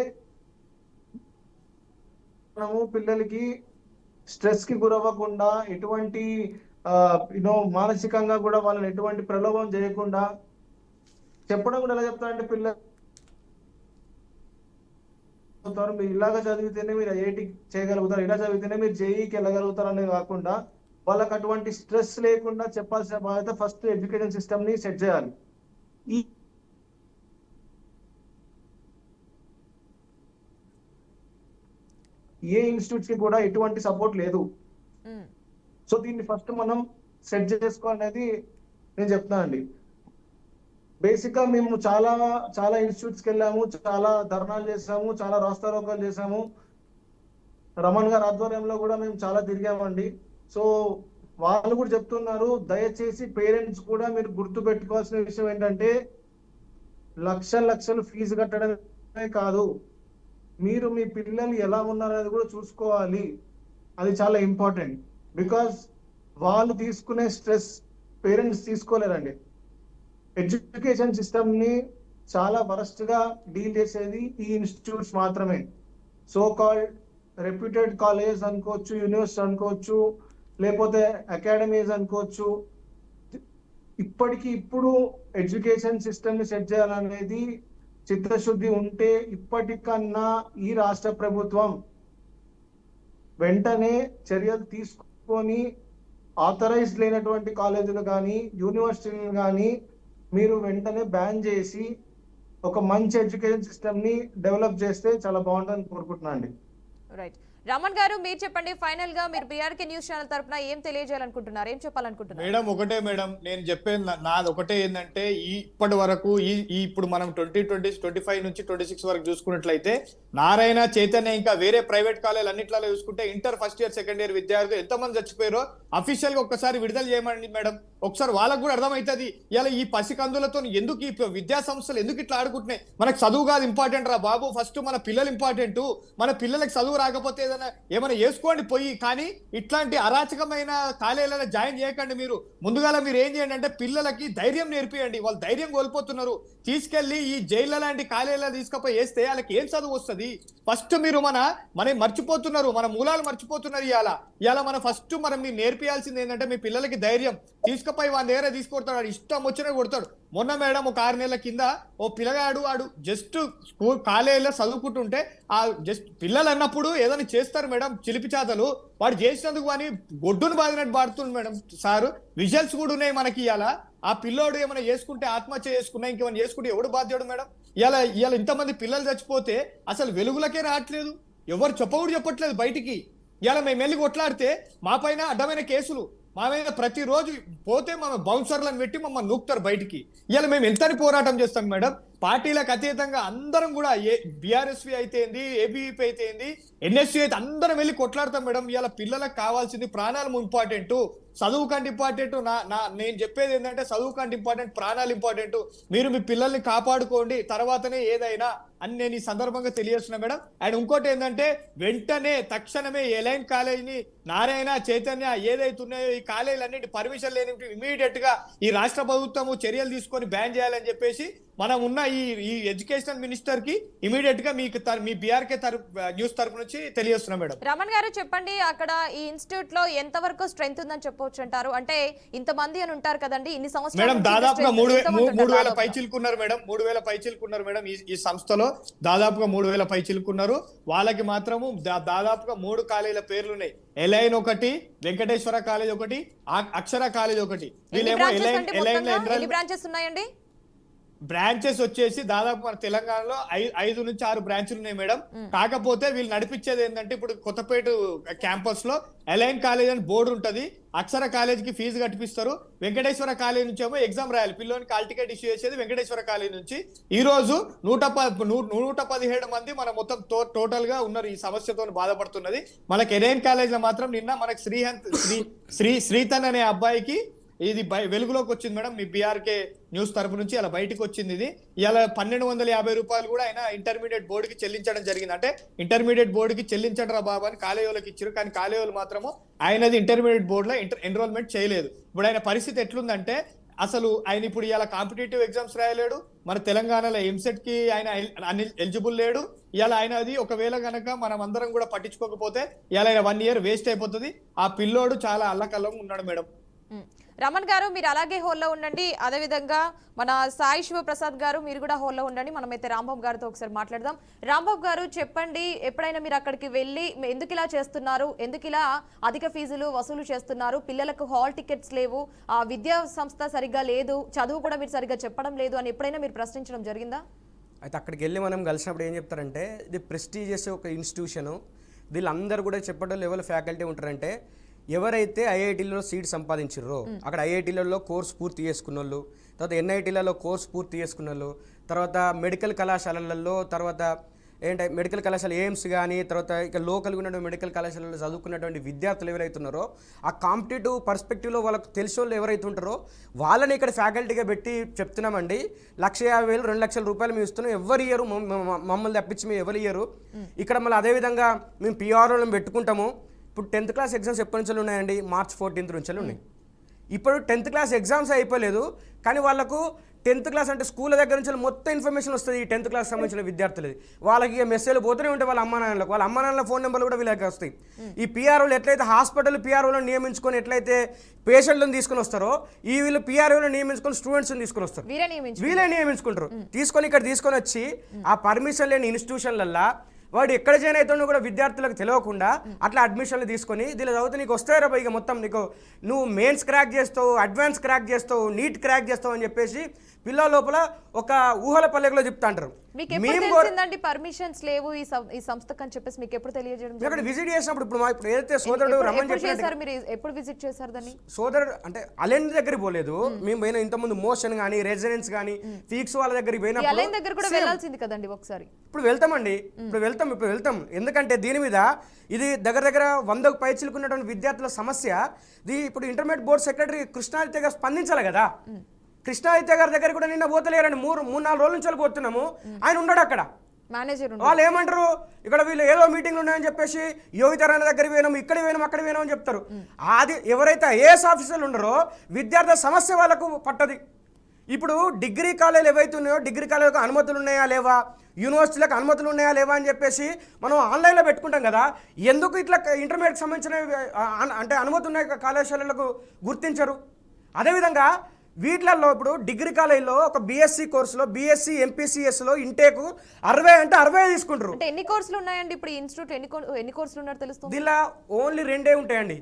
మనము పిల్లలకి స్ట్రెస్ కి గురవ్వకుండా, ఎటువంటి మానసికంగా కూడా వాళ్ళని ఎటువంటి ప్రలోభం చేయకుండా చెప్పడం కూడా ఎలా చెప్తారంటే పిల్లలు మీరు ఇలాగ చదివితేనే మీరు ఐఐటి చేయగలుగుతారు, ఇలా చదివితేనే మీరు జేఈకి వెళ్ళగలుగుతారు అనేది కాకుండా వాళ్ళకి అటువంటి స్ట్రెస్ లేకుండా చెప్పాల్సిన బాధ్యత ఫస్ట్ ఎడ్యుకేషన్ సిస్టమ్ ని సెట్ చేయాలి. ఈ ఏ ఇన్స్టిట్యూట్స్ కి కూడా ఎటువంటి సపోర్ట్ లేదు. ఉమ్. సో దీన్ని ఫస్ట్ మనం సెట్ చేసుకోవాలనేది నేను చెప్తానండి. బేసిక్ గా మేము చాలా చాలా ఇన్స్టిట్యూట్స్ కి వెళ్ళాము, చాలా ధర్నాలు చేసాము, చాలా రాస్తారోకాలు చేసాము. రమణ్ గారి ఆధ్వర్యంలో కూడా మేము చాలా తిరిగామండి. సో వాళ్ళు కూడా చెప్తున్నారు, దయచేసి పేరెంట్స్ కూడా మీరు గుర్తు పెట్టుకోవాల్సిన విషయం ఏంటంటే లక్షలు ఫీజు కట్టడమే కాదు, మీరు మీ పిల్లలు ఎలా ఉన్నారనేది కూడా చూసుకోవాలి. అది చాలా ఇంపార్టెంట్. బికాస్ వాళ్ళు తీసుకునే స్ట్రెస్ పేరెంట్స్ తీసుకోలేరండి. ఎడ్యుకేషన్ సిస్టమ్ ని చాలా వరస్ట్ గా డీల్ చేసేది ఈ ఇన్స్టిట్యూట్స్ మాత్రమే. సో కాల్డ్ రెప్యూటెడ్ కాలేజ్ అనుకోవచ్చు, యూనివర్సిటీ అనుకోవచ్చు, లేకపోతే అకాడమీస్ అనుకోవచ్చు. ఇప్పుడు ఎడ్యుకేషన్ సిస్టమ్ ని సెట్ చేయాలనేది చిత్తశుద్ధి ఉంటే ఇప్పటికన్నా ఈ రాష్ట్ర ప్రభుత్వం వెంటనే చర్యలు తీసుకొని ఆథరైజ్డ్ లేనటువంటి కాలేజీలు కానీ యూనివర్సిటీలు కానీ మీరు వెంటనే బ్యాన్ చేసి ఒక మంచి ఎడ్యుకేషన్ సిస్టమ్ ని డెవలప్ చేస్తే చాలా బాగుంటుందని కోరుకుంటున్నాను అండి. రైట్, రమణ్ గారు మీరు చెప్పండి. ఫైనల్ గా మీరు బీఆర్కే న్యూస్ ఛానల్ తరపున ఏం తెలియజేయాలనుకుంటున్నారు, ఏం చెప్పాలనుకుంటున్నారు? మేడం ఒకటే మేడం, నేను చెప్పేది నాది ఒకటే ఏంటంటే ఇప్పటి వరకు ఇప్పుడు మనం 2025 నుంచి 26 వరకు చూసుకున్నట్లయితే నారాయణ, చైతన్య ఇంకా వేరే ప్రైవేట్ కాలేజీలు అన్నిట్లలో చూసుకుంటే inter first year second year విద్యార్థులు ఎంతమంది చచ్చిపోయారో అఫీషియల్ గా ఒక్కసారి విడుదల చేయమండి మేడం. ఒకసారి వాళ్ళకు కూడా అర్థమవుతుంది ఇలా ఈ పసికందులతో ఎందుకు ఈ విద్యా సంస్థలు ఎందుకు ఇట్లా ఆడుకుంటున్నాయి. మనకు చదువు కాదు ఇంపార్టెంట్ రా బాబు, ఫస్ట్ మన పిల్లలు ఇంపార్టెంట్. మన పిల్లలకి చదువు రాకపోతే ఏమైనా వేసుకోండి పోయి, కానీ ఇట్లాంటి అరాచకమైన కాలేజీలలో జాయిన్ చేయకండి. మీరు ముందుగాల మీరు ఏం చేయండి అంటే పిల్లలకి ధైర్యం నేర్పియండి. వాళ్ళు ధైర్యం కోల్పోతున్నారు. తీసుకెళ్లి ఈ జైళ్ళ లాంటి కాలేజీలో తీసుకపోయి వేస్తే వాళ్ళకి ఏం చదువు వస్తుంది? ఫస్ట్ మీరు మన మర్చిపోతున్నారు, మన మూలాలు మర్చిపోతున్నారు. ఇవాళ మన ఫస్ట్ మీరు నేర్పియాల్సింది ఏంటంటే మీ పిల్లలకి ధైర్యం. తీసుకుపోయి వాళ్ళ దగ్గర తీసుకొడతాడు, ఇష్టం వచ్చినా కొడతాడు. మొన్న మేడం ఒక 6 నెలల కింద ఓ పిల్లగాడు వాడు జస్ట్ స్కూల్ కాలేజీలో చదువుకుంటుంటే ఆ జస్ట్ పిల్లలు అన్నప్పుడు ఏదైనా చేస్తారు మేడం చిలిపి చేతలు, వాడు చేసినందుకు అని గొడ్డును బాధినట్టు బాడుతుంది మేడం. సారు విజువల్స్ కూడా ఉన్నాయి మనకి. ఆ పిల్లోడు ఏమైనా చేసుకుంటే ఆత్మహత్య చేసుకున్నా, ఇంకేమైనా చేసుకుంటే ఎవడు బాధ్యుడు మేడం? ఇవాళ ఇంతమంది పిల్లలు చచ్చిపోతే అసలు వెలుగులకే రావట్లేదు, ఎవరు చెప్పట్లేదు బయటికి. ఇవాళ మేము వెళ్ళి కొట్లాడితే మా పైన అడ్డమైన కేసులు, మా మీద ప్రతిరోజు పోతే మమ్మల్ని బౌన్సర్లను పెట్టి మమ్మల్ని నూకుతారు బయటికి. ఇవాళ మేము ఎంతని పోరాటం చేస్తాం మేడం? పార్టీలకు అతీతంగా అందరం కూడా బీఆర్ఎస్వి అయితే ఏంది, ఏబీవీపీ అయితే ఏంది, ఎన్ఎస్సీ అయితే అందరం వెళ్ళి కొట్లాడతాం మేడం. ఇవాళ పిల్లలకు కావాల్సింది ప్రాణాలు ఇంపార్టెంట్, చదువు కంటే ఇంపార్టెంట్. నేను చెప్పేది ఏంటంటే చదువు కంటే ఇంపార్టెంట్ ప్రాణాలు ఇంపార్టెంట్. మీరు మీ పిల్లల్ని కాపాడుకోండి, తర్వాతనే ఏదైనా అని నేను ఈ సందర్భంగా తెలియజేస్తున్నా మేడం. అండ్ ఇంకోటి ఏంటంటే వెంటనే తక్షణమే ఎలైన్ కాలేజీని నారాయణ, చైతన్య ఏదైతే ఉన్నాయో ఈ కాలేజీలన్నింటి పర్మిషన్ లేని ఇమీడియట్ గా ఈ రాష్ట్ర ప్రభుత్వము చర్యలు తీసుకొని బ్యాన్ చేయాలని చెప్పేసి మనం ఉన్న ఈ ఎడ్యుకేషనల్ మినిస్టర్ కి ఇమీడియట్ గా మీ బీఆర్కే న్యూస్ తరపు నుంచి తెలియజేస్తున్నాం మేడం. రమణ్ గారు చెప్పండి, అక్కడ ఈ ఇన్స్టిట్యూట్ లో ఎంత వరకు స్ట్రెంత్ ఉందని చెప్పొచ్చు అంటారు? అంటే ఇంతమంది అని ఉంటారు కదండి, ఇన్ని సంవత్సరాల మేడం నుంచి దాదాపుగా strength 3,000 దాదాపుగా? పైచిలుకున్నారు మేడం. 3,000 పైచిలుకున్నారు మేడం. ఈ సంస్థలో దాదాపుగా 3,000 పైచిలుకున్నారు. వాళ్ళకి మాత్రము దాదాపుగా 3 కాలేజీల పేర్లు ఉన్నాయి. ఎలైన్ ఒకటి, వెంకటేశ్వర కాలేజ్ ఒకటి, అక్షర కాలేజ్ ఒకటి. వీళ్ళేమో ఎన్ని బ్రాంచెస్ ఉన్నాయండి? బ్రాంచెస్ వచ్చేసి దాదాపు మన తెలంగాణలో 5 నుంచి 6 బ్రాంచ్లు ఉన్నాయి మేడం. కాకపోతే వీళ్ళు నడిపించేది ఏంటంటే ఇప్పుడు కొత్తపేట క్యాంపస్ లో ఎలైన్ కాలేజ్ అని బోర్డు ఉంటది. అక్షర కాలేజ్ కి ఫీజు కట్టిపిస్తారు. వెంకటేశ్వర కాలేజ్ నుంచి ఏమో ఎగ్జామ్ రాయాలి. పిల్లోనికి హాల్ టికెట్ ఇష్యూ చేసేది వెంకటేశ్వర కాలేజ్ నుంచి. ఈ రోజు 117 మంది మన మొత్తం టోటల్ గా ఉన్నారు ఈ సమస్యతో బాధపడుతున్నది. మనకి ఎలైన్ కాలేజ్ లో మాత్రం నిన్న మనకి శ్రీతన్ అనే అబ్బాయికి ఇది వెలుగులోకి వచ్చింది మేడం. మీ బీఆర్కే న్యూస్ తరపు నుంచి అలా బయటకు వచ్చింది. ఇది ఇలా 1,250 రూపాయలు కూడా ఆయన ఇంటర్మీడియట్ బోర్డుకి చెల్లించడం జరిగింది. అంటే ఇంటర్మీడియట్ బోర్డుకి చెల్లించడం రా బాబు అని కాలేజీలకు ఇచ్చారు. కానీ కాలేజీలు మాత్రము ఆయనది ఇంటర్మీడియట్ బోర్డులో ఎన్రోల్మెంట్ చేయలేదు. ఇప్పుడు ఆయన పరిస్థితి ఎట్లుందంటే అసలు ఆయన ఇప్పుడు ఇలా కాంపిటేటివ్ ఎగ్జామ్స్ రాయలేడు. మన తెలంగాణలో ఎంసెట్ కి ఆయన ఎలిజిబుల్ లేడు. ఇలా ఆయన అది ఒకవేళ గనక మనం అందరం కూడా పట్టించుకోకపోతే ఇలా ఆయన 1 year వేస్ట్ అయిపోతుంది. ఆ పిల్లోడు చాలా అల్లకల్లంగా ఉన్నాడు మేడం. రమణ్ గారు మీరు అలాగే హోల్లో ఉండండి. అదేవిధంగా మన సాయి శివప్రసాద్ గారు మీరు కూడా హోల్లో ఉండండి. మనమైతే రాంబాబు గారితో ఒకసారి మాట్లాడదాం. రాంబాబు గారు చెప్పండి, ఎప్పుడైనా మీరు అక్కడికి వెళ్ళి ఎందుకు ఇలా చేస్తున్నారు, ఎందుకు ఇలా అధిక ఫీజులు వసూలు చేస్తున్నారు, పిల్లలకు హాల్ టికెట్స్ లేవు, ఆ విద్యా సంస్థ సరిగ్గా లేదు, చదువు కూడా మీరు సరిగ్గా చెప్పడం లేదు అని ఎప్పుడైనా మీరు ప్రశ్నించడం జరిగిందా? అయితే అక్కడికి వెళ్ళి మనం కలిసినప్పుడు ఏం చెప్తారంటే ఇది ప్రెస్టీజియస్ ఒక ఇన్స్టిట్యూషను, వీళ్ళందరూ కూడా చెప్పడం లెవెల్ ఫ్యాకల్టీ ఉంటారంటే ఎవరైతే ఐఐటీలలో సీట్ సంపాదించారో అక్కడ ఐఐటీలలో కోర్స్ పూర్తి చేసుకున్న వాళ్ళు, తర్వాత ఎన్ఐటీలలో కోర్స్ పూర్తి చేసుకున్న వాళ్ళు, తర్వాత మెడికల్ కళాశాలలలో, తర్వాత మెడికల్ కళాశాల ఎయిమ్స్ కానీ, తర్వాత ఇక లోకల్గా ఉన్న మెడికల్ కళాశాలలో చదువుకున్నటువంటి విద్యార్థులు ఎవరైతే ఉన్నారో ఆ కాంపిటేటివ్ పర్స్పెక్టివ్లో వాళ్ళకు తెలిసిన వాళ్ళు ఎవరైతే ఉంటారో వాళ్ళని ఇక్కడ ఫ్యాకల్టీగా పెట్టి చెప్తున్నామండి. 150,000 2 లక్షల రూపాయలు మేము ఇస్తున్నాం, ఎవరు ఇయ్యరు, మమ్మల్ని తప్పించి మేము ఎవరు ఇయ్యరు. ఇక్కడ మళ్ళీ అదేవిధంగా మేము పిఆర్ఓలను పెట్టుకుంటాము. ఇప్పుడు 10th క్లాస్ ఎగ్జామ్స్ ఎప్పటి నుంచి ఉన్నాయండి? March 14th నుంచి ఉన్నాయి. ఇప్పుడు 10th క్లాస్ ఎగ్జామ్స్ అయిపోలేదు, కానీ వాళ్ళకు 10th క్లాస్ అంటే స్కూల్ దగ్గర నుంచి మొత్తం ఇన్ఫర్మేషన్ వస్తుంది. ఈ 10th క్లాస్ సంబంధించిన విద్యార్థులది వాళ్ళకి మెసేజ్లు పోతూనే ఉంటాయి. వాళ్ళ అమ్మ నాన్నల ఫోన్ నెంబర్లు కూడా వీళ్ళకి వస్తాయి. ఈ పిఆర్ఓలు ఎట్లయితే హాస్పిటల్ పిఆర్ఓలను నియమించుకొని ఎట్లయితే పేషెంట్లను తీసుకొని వస్తారో ఈ వీళ్ళు పిఆర్ఓలను నియమించుకొని స్టూడెంట్స్ని తీసుకొని వస్తారు. వీళ్ళే నియమించుకుంటారు. తీసుకొని ఇక్కడ తీసుకొని వచ్చి ఆ పర్మిషన్ లేని ఇన్స్టిట్యూషన్లల్లో వాడు ఎక్కడ జాయిన్ అవుతాడో కూడా విద్యార్థులకు తెలియకుండా అట్లా అడ్మిషన్లు తీసుకొని దీనిలో చదివితే నీకు వస్తాయరా ఇక మొత్తం నీకు నువ్వు మెయిన్స్ క్రాక్ చేస్తావు, అడ్వాన్స్ క్రాక్ చేస్తావు, నీట్ క్రాక్ చేస్తావు అని చెప్పేసి పిల్లల లోపల ఒక ఊహల పల్లెకలో చెప్తా అంటారు. పర్మిషన్స్ లేవు ఈ సంస్థకు అని చెప్పేసి మీకు ఎప్పుడు తెలియజేయడం? అక్కడ విజిట్ చేసినప్పుడు ఇప్పుడు ఏదైతే సోదరుడు రమణ్ చెప్పారు, మీరు ఎప్పుడు విజిట్ చేశారు దాన్ని? సోదరుడు అంటే అలెన్ దగ్గరికి పోలేదు మేము, పోయిన ఇంతకుముందు మోషన్ కానీ రెసిడెన్స్ కానీ ఫీక్స్ వాళ్ళ దగ్గరికి పోయినప్పుడు అలెన్ దగ్గర కూడా వెళ్ళాల్సింది కదండి ఒకసారి. ఇప్పుడు వెళ్తామండి, ఇప్పుడు వెళ్తాం. ఎందుకంటే దీని మీద ఇది దగ్గర 100కు పైచిలుకున్నటువంటి విద్యార్థుల సమస్య. ఇప్పుడు ఇంటర్మీడియట్ బోర్డు సెక్రటరీ కృష్ణాదిత్య గారు స్పందించాలి కదా. కృష్ణాదిత్య గారి దగ్గర కూడా నిన్న పోతలేరండి. 3-4 రోజుల నుంచి పోతున్నాము, ఆయన ఉన్నాడు అక్కడ. మేనేజర్ వాళ్ళు ఏమంటారు, ఇక్కడ వీళ్ళు ఏదో మీటింగ్లు ఉన్నాయని చెప్పేసి యోగితరాణ దగ్గర పోయినాము, ఇక్కడ పోయినాం, అక్కడ పోయినాం అని చెప్తారు. అది ఎవరైతే ఐఏఎస్ ఆఫీసర్లు ఉన్నారో విద్యార్థుల సమస్య వాళ్ళకు పట్టది. ఇప్పుడు డిగ్రీ కాలేజీలు ఏవైతే ఉన్నాయో డిగ్రీ కాలేజీలకు అనుమతులు ఉన్నాయా లేవా, యూనివర్సిటీలకు అనుమతులు ఉన్నాయా లేవా అని చెప్పేసి మనం ఆన్లైన్లో పెట్టుకుంటాం కదా. ఎందుకు ఇట్లా ఇంటర్మీడియట్కి సంబంధించిన అంటే అనుమతి ఉన్న కళాశాలలకు గుర్తించరు? అదేవిధంగా వీటిలలో ఇప్పుడు డిగ్రీ కాలేజీలో ఒక బీఎస్సీ కోర్సులో బీఎస్సీ ఎంపీసీఎస్లో ఇంటేకు 60 అంటే 60 తీసుకుంటారు. అంటే ఎన్ని కోర్సులు ఉన్నాయండి ఇప్పుడు ఈ ఇన్స్టిట్యూట్? ఎన్ని కోర్సులు ఉన్నాయో తెలుస్తుంది? దీనిలో ఓన్లీ 2 ఉంటాయండి.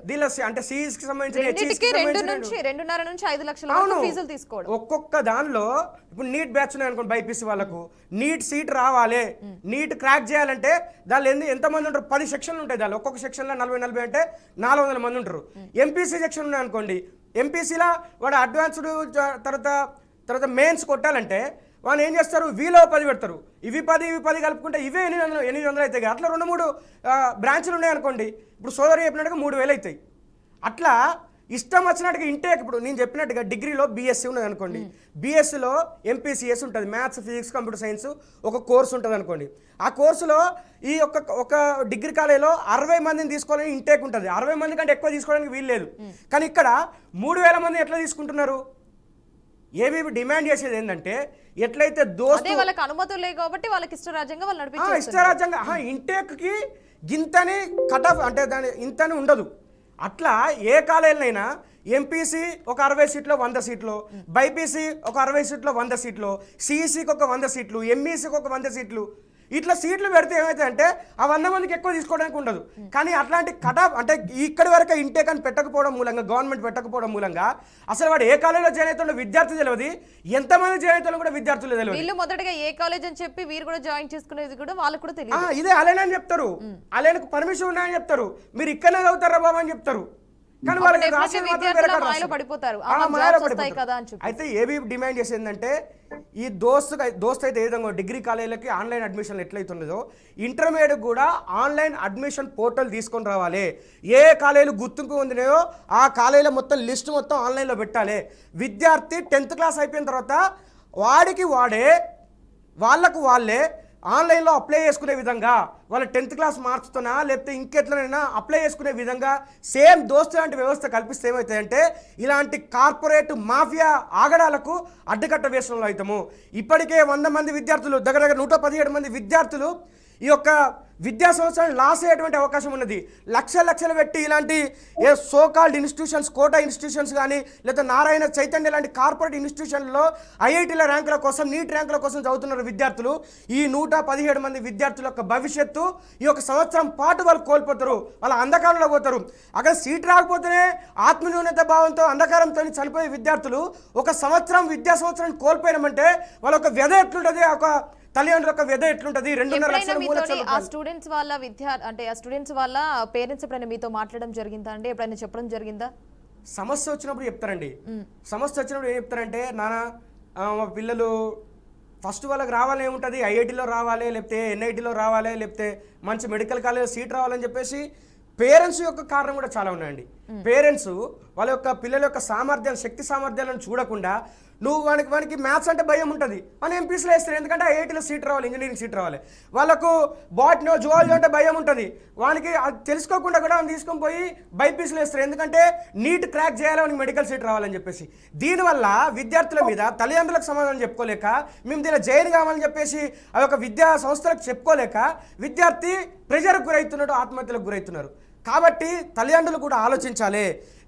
దీనిలో అంటే సిఈఎస్ కి సంబంధించిన 2.5 నుంచి 5 లక్షల వరకు ఫీజులు తీసుకోవడం. ఒక్కొక్క దానిలో ఇప్పుడు నీట్ బ్యాచ్ ఉన్నాయి అనుకోండి, బైపీసీ వాళ్ళకు నీట్ సీట్ రావాలి, నీట్ క్రాక్ చేయాలంటే దానిలో ఎంతమంది ఉంటారు? 10 సెక్షన్లు ఉంటాయి. దానిలో ఒక్కొక్క సెక్షన్లో 40 అంటే 400 మంది ఉంటారు. ఎంపీసీ సెక్షన్ ఉన్నాయి అనుకోండి, ఎంపీసీలో వాడు అడ్వాన్స్డ్ తర్వాత మెయిన్స్ కొట్టాలంటే వాళ్ళు ఏం చేస్తారు, వీలో 10 పెడతారు, ఇవి 10 కలుపుకుంటే ఇవే 800 అవుతాయి. అట్లా 2-3 బ్రాంచ్లు ఉన్నాయి అనుకోండి. ఇప్పుడు సోదరి చెప్పినట్టుగా 3,000 అవుతాయి. అట్లా ఇష్టం వచ్చినట్టుగా ఇంటేక్ ఇప్పుడు నేను చెప్పినట్టుగా డిగ్రీలో బీఎస్సీ ఉన్నది అనుకోండి, బీఎస్సీలో ఎంపీసీఎస్ ఉంటుంది, మ్యాథ్స్ ఫిజిక్స్ కంప్యూటర్ సైన్స్ ఒక కోర్సు ఉంటుంది అనుకోండి. ఆ కోర్సులో ఈ ఒక డిగ్రీ కాలేజీలో 60 మందిని తీసుకోవాలని ఇంటేక్ ఉంటుంది. 60 మంది కంటే ఎక్కువ తీసుకోవడానికి వీలు లేదు. కానీ ఇక్కడ 3,000 మంది ఎట్లా తీసుకుంటున్నారు? ఏబీవీ డిమాండ్ చేసేది ఏంటంటే ఎట్లయితే అదే దోస్తు వాళ్ళకి అనుమతులు లేవు కాబట్టి వాళ్ళకి ఇష్టరాజ్యంగా వాళ్ళు నడిపించారు. ఇష్టరాజ్యంగా ఇంటేక్కి గింతని కట్ ఆఫ్ అంటే దాని ఇంతని ఉండదు. అట్లా ఏ కాలేజీలైనా ఎంపీసీ ఒక 60 సీట్లు 100 సీట్లు, బైపీసీ ఒక 60 సీట్లు 100 సీట్లు, సిఈసీకి ఒక 100 సీట్లు, ఎంఈసీకి ఒక 100 సీట్లు, ఇట్లా సీట్లు పెడితే ఏమైతే ఆ 100 మందికి ఎక్కువ తీసుకోవడానికి ఉండదు. కానీ అట్లాంటి కటాఫ్ అంటే ఇక్కడి వరకు ఇంటేక్ అని పెట్టకపోవడం మూలంగా, గవర్నమెంట్ పెట్టకపోవడం మూలంగా అసలు వాడు ఏ కాలేజీలో జాయిన్ అవుతుండో విద్యార్థి తెలియదు, ఎంతమంది జాయిన్ అవుతారో కూడా విద్యార్థులు తెలియదు. వీళ్ళు మొదటగా ఏ కాలేజ్ అని చెప్పి వీరు కూడా జాయిన్ చేసుకునేది కూడా వాళ్ళకు కూడా తెలియదు. ఇదే అలేనని చెప్తారు, అలేనకు పర్మిషన్ ఉన్నాయని చెప్తారు, మీరు ఇక్కడనే చదువుతారా బాబు అని చెప్తారు. కానీ వాళ్ళకి పడిపోతారు. అయితే ఏబీ డిమాండ్ చేసేందంటే ఈ దోస్త్ అయితే ఏ విధంగా డిగ్రీ కాలేజీలకి ఆన్లైన్ అడ్మిషన్ ఎట్లయితున్నదో ఇంటర్మీడియట్ కూడా ఆన్లైన్ అడ్మిషన్ పోర్టల్ తీసుకొని రావాలి. ఏ కాలేజీలు గుర్తింపు పొందినాయో ఆ కాలేజీల మొత్తం లిస్ట్ మొత్తం ఆన్లైన్లో పెట్టాలి. విద్యార్థి 10th క్లాస్ అయిపోయిన తర్వాత వాడికి వాడే వాళ్ళకు వాళ్ళే ఆన్లైన్లో అప్లై చేసుకునే విధంగా, వాళ్ళ 10th క్లాస్ మార్క్స్తోనా లేకపోతే ఇంకెట్లనైనా అప్లై చేసుకునే విధంగా సేమ్ దోస్తు లాంటి వ్యవస్థ కల్పిస్తే ఏమవుతాయంటే ఇలాంటి కార్పొరేట్ మాఫియా ఆగడాలకు అడ్డుకట్ట వేషంలో అవుతాము. ఇప్పటికే 100 మంది విద్యార్థులు, దగ్గర 117 మంది విద్యార్థులు ఈ యొక్క విద్యా సంవత్సరాన్ని లాస్ అయ్యేటువంటి అవకాశం ఉన్నది. లక్షలు పెట్టి ఇలాంటి ఏ సోకాల్డ్ ఇన్స్టిట్యూషన్స్, కోటా ఇన్స్టిట్యూషన్స్ కానీ లేదా నారాయణ చైతన్య లాంటి కార్పొరేట్ ఇన్స్టిట్యూషన్లలో ఐఐటీల ర్యాంకుల కోసం, నీట్ ర్యాంకుల కోసం చదువుతున్నారు విద్యార్థులు. ఈ 117 మంది విద్యార్థుల యొక్క భవిష్యత్తు ఈ యొక్క సంవత్సరం పాటు వాళ్ళు కోల్పోతారు, వాళ్ళ అంధకారంలో పోతారు. అక్కడ సీట్ రాకపోతేనే ఆత్మన్యూనత భావంతో అంధకారంతో చనిపోయే విద్యార్థులు ఒక సంవత్సరం విద్యా సంవత్సరాన్ని కోల్పోయినామంటే వాళ్ళ ఒక వ్యధ ఎట్లుంటుంది, ఒక తల్లిదండ్రుల యొక్క వ్యధ ఎట్లుంటది. 2.5 లక్షల ఆ స్టూడెంట్స్ వాళ్ళ వాళ్ళ పేరెంట్స్ ఎప్పుడైనా మీతో మాట్లాడడం జరిగిందా అండి? ఎప్పుడైనా చెప్పడం జరిగిందా? సమస్య వచ్చినప్పుడు చెప్తారండి. సమస్య వచ్చినప్పుడు ఏం చెప్తారంటే, నాన్న మా పిల్లలు ఫస్ట్ వాళ్ళకి రావాలి ఏముంటుంది, ఐఐటీలో రావాలి, లేకపోతే ఎన్ఐటీలో రావాలి, లేకపోతే మంచి మెడికల్ కాలేజ్ సీట్ రావాలని చెప్పేసి పేరెంట్స్ యొక్క కారణం కూడా చాలా ఉన్నాయండి. పేరెంట్స్ వాళ్ళ యొక్క పిల్లల యొక్క సామర్థ్యాలు, శక్తి సామర్థ్యాలను చూడకుండా నువ్వు వానికి మ్యాథ్స్ అంటే భయం ఉంటుంది, మనం ఎంపీసీలో వేస్తారు, ఎందుకంటే ఐఐటీలో సీట్ రావాలి, ఇంజనీరింగ్ సీట్ రావాలి. వాళ్ళకు బాటనీ జువాలజీ అంటే భయం ఉంటుంది, వానికి అది తెలుసుకోకుండా కూడా తీసుకొని పోయి బైపీసీలో వేస్తారు, ఎందుకంటే నీట్ క్రాక్ చేయాలి, వానికి మెడికల్ సీట్ రావాలని చెప్పేసి. దీనివల్ల విద్యార్థుల మీద తల్లిదండ్రులకు సమాధానం చెప్పుకోలేక, మేము దీనిలో జైలు కావాలని చెప్పేసి ఆ యొక్క విద్యా సంస్థలకు చెప్పుకోలేక విద్యార్థి ప్రెజర్కు గురవుతున్నాడు, ఆత్మహత్యలకు గురవుతున్నారు. కాబట్టి తల్లిదండ్రులు కూడా ఆలోచించాలి.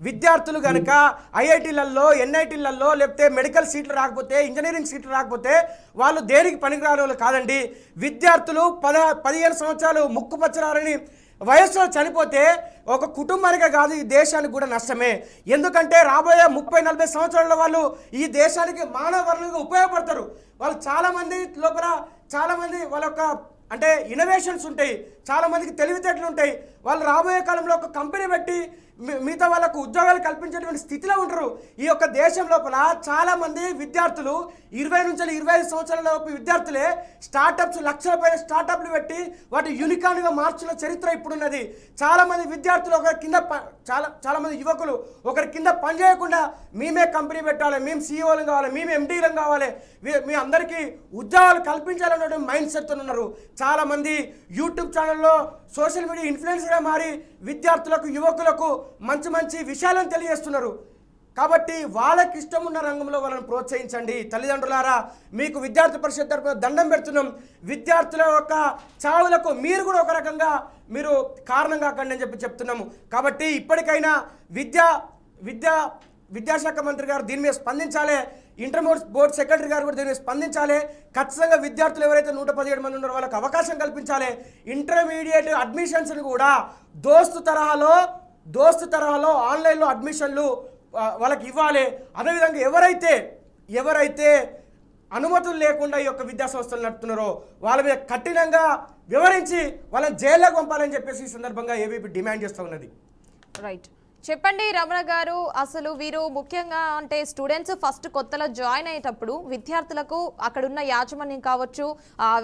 విద్యార్థులు కనుక ఐఐటీలలో, ఎన్ఐటీలలో లేకపోతే మెడికల్ సీట్లు రాకపోతే, ఇంజనీరింగ్ సీట్లు రాకపోతే వాళ్ళు దేనికి పనికిరాని వాళ్ళు కాదండి. విద్యార్థులు 15 సంవత్సరాలు ముక్కుపచ్చరారని వయస్సులో చనిపోతే ఒక కుటుంబానికే కాదు ఈ దేశానికి కూడా నష్టమే. ఎందుకంటే రాబోయే 30-40 సంవత్సరాల వాళ్ళు ఈ దేశానికి మానవ వనరులుగా ఉపయోగపడతారు. వాళ్ళు చాలామంది లోపల చాలామంది వాళ్ళ యొక్క అంటే ఇన్నోవేషన్స్ ఉంటాయి, చాలామందికి తెలివితేటలు ఉంటాయి. వాళ్ళు రాబోయే కాలంలో ఒక కంపెనీ పెట్టి మిగతా వాళ్ళకు ఉద్యోగాలు కల్పించేటువంటి స్థితిలో ఉంటారు. ఈ యొక్క దేశం లోపల చాలామంది విద్యార్థులు 20 నుంచి 25 సంవత్సరాల లోపు విద్యార్థులే స్టార్టప్స్, లక్షల పైన స్టార్టప్లు పెట్టి వాటి యూనికాన్గా మార్చిన చరిత్ర ఇప్పుడున్నది. చాలామంది విద్యార్థులు ఒకరి కింద చాలామంది యువకులు ఒకరి కింద పని చేయకుండా మేమే కంపెనీ పెట్టాలి, మేము సీఈఓలు కావాలి, మేము ఎండీలం కావాలి, మీ అందరికీ ఉద్యోగాలు కల్పించాలనే మైండ్ సెట్తో ఉన్నారు. చాలామంది యూట్యూబ్ ఛానల్లో సోషల్ మీడియా ఇన్ఫ్లుయెన్సర్గా మారి విద్యార్థులకు, యువకులకు మంచి విషయాలను తెలియజేస్తున్నారు. కాబట్టి వాళ్ళకి ఇష్టం ఉన్న రంగంలో వాళ్ళని ప్రోత్సహించండి. తల్లిదండ్రులారా, మీకు విద్యార్థి పరిషత్ తరపున దండం పెడుతున్నాం. విద్యార్థుల యొక్క చావులకు మీరు కూడా ఒక రకంగా మీరు కారణం కాకండి అని చెప్తున్నాము. కాబట్టి ఇప్పటికైనా విద్యాశాఖ మంత్రి గారు దీని మీద స్పందించాలి. ఇంటర్మీడియట్ బోర్డు సెక్రటరీ గారు కూడా దీని మీద స్పందించాలి. ఖచ్చితంగా విద్యార్థులు ఎవరైతే 117 మంది ఉన్నారో వాళ్ళకి అవకాశం కల్పించాలి. ఇంటర్మీడియట్ అడ్మిషన్స్ని కూడా దోస్తు తరహాలో ఆన్లైన్లో అడ్మిషన్లు వాళ్ళకి ఇవ్వాలి. అదేవిధంగా ఎవరైతే అనుమతులు లేకుండా ఈ యొక్క విద్యా సంస్థలు నడుపుతున్నారో వాళ్ళ మీద కఠినంగా వివరించి వాళ్ళని జైల్లోకి పంపాలని చెప్పేసి ఈ సందర్భంగా ఏబీపీ డిమాండ్ చేస్తూ ఉన్నది. రైట్, చెప్పండి రమణ గారు, అసలు వీరు ముఖ్యంగా అంటే స్టూడెంట్స్ ఫస్ట్ కొత్తలో జాయిన్ అయ్యేటప్పుడు విద్యార్థులకు అక్కడున్న యాజమాన్యం కావచ్చు,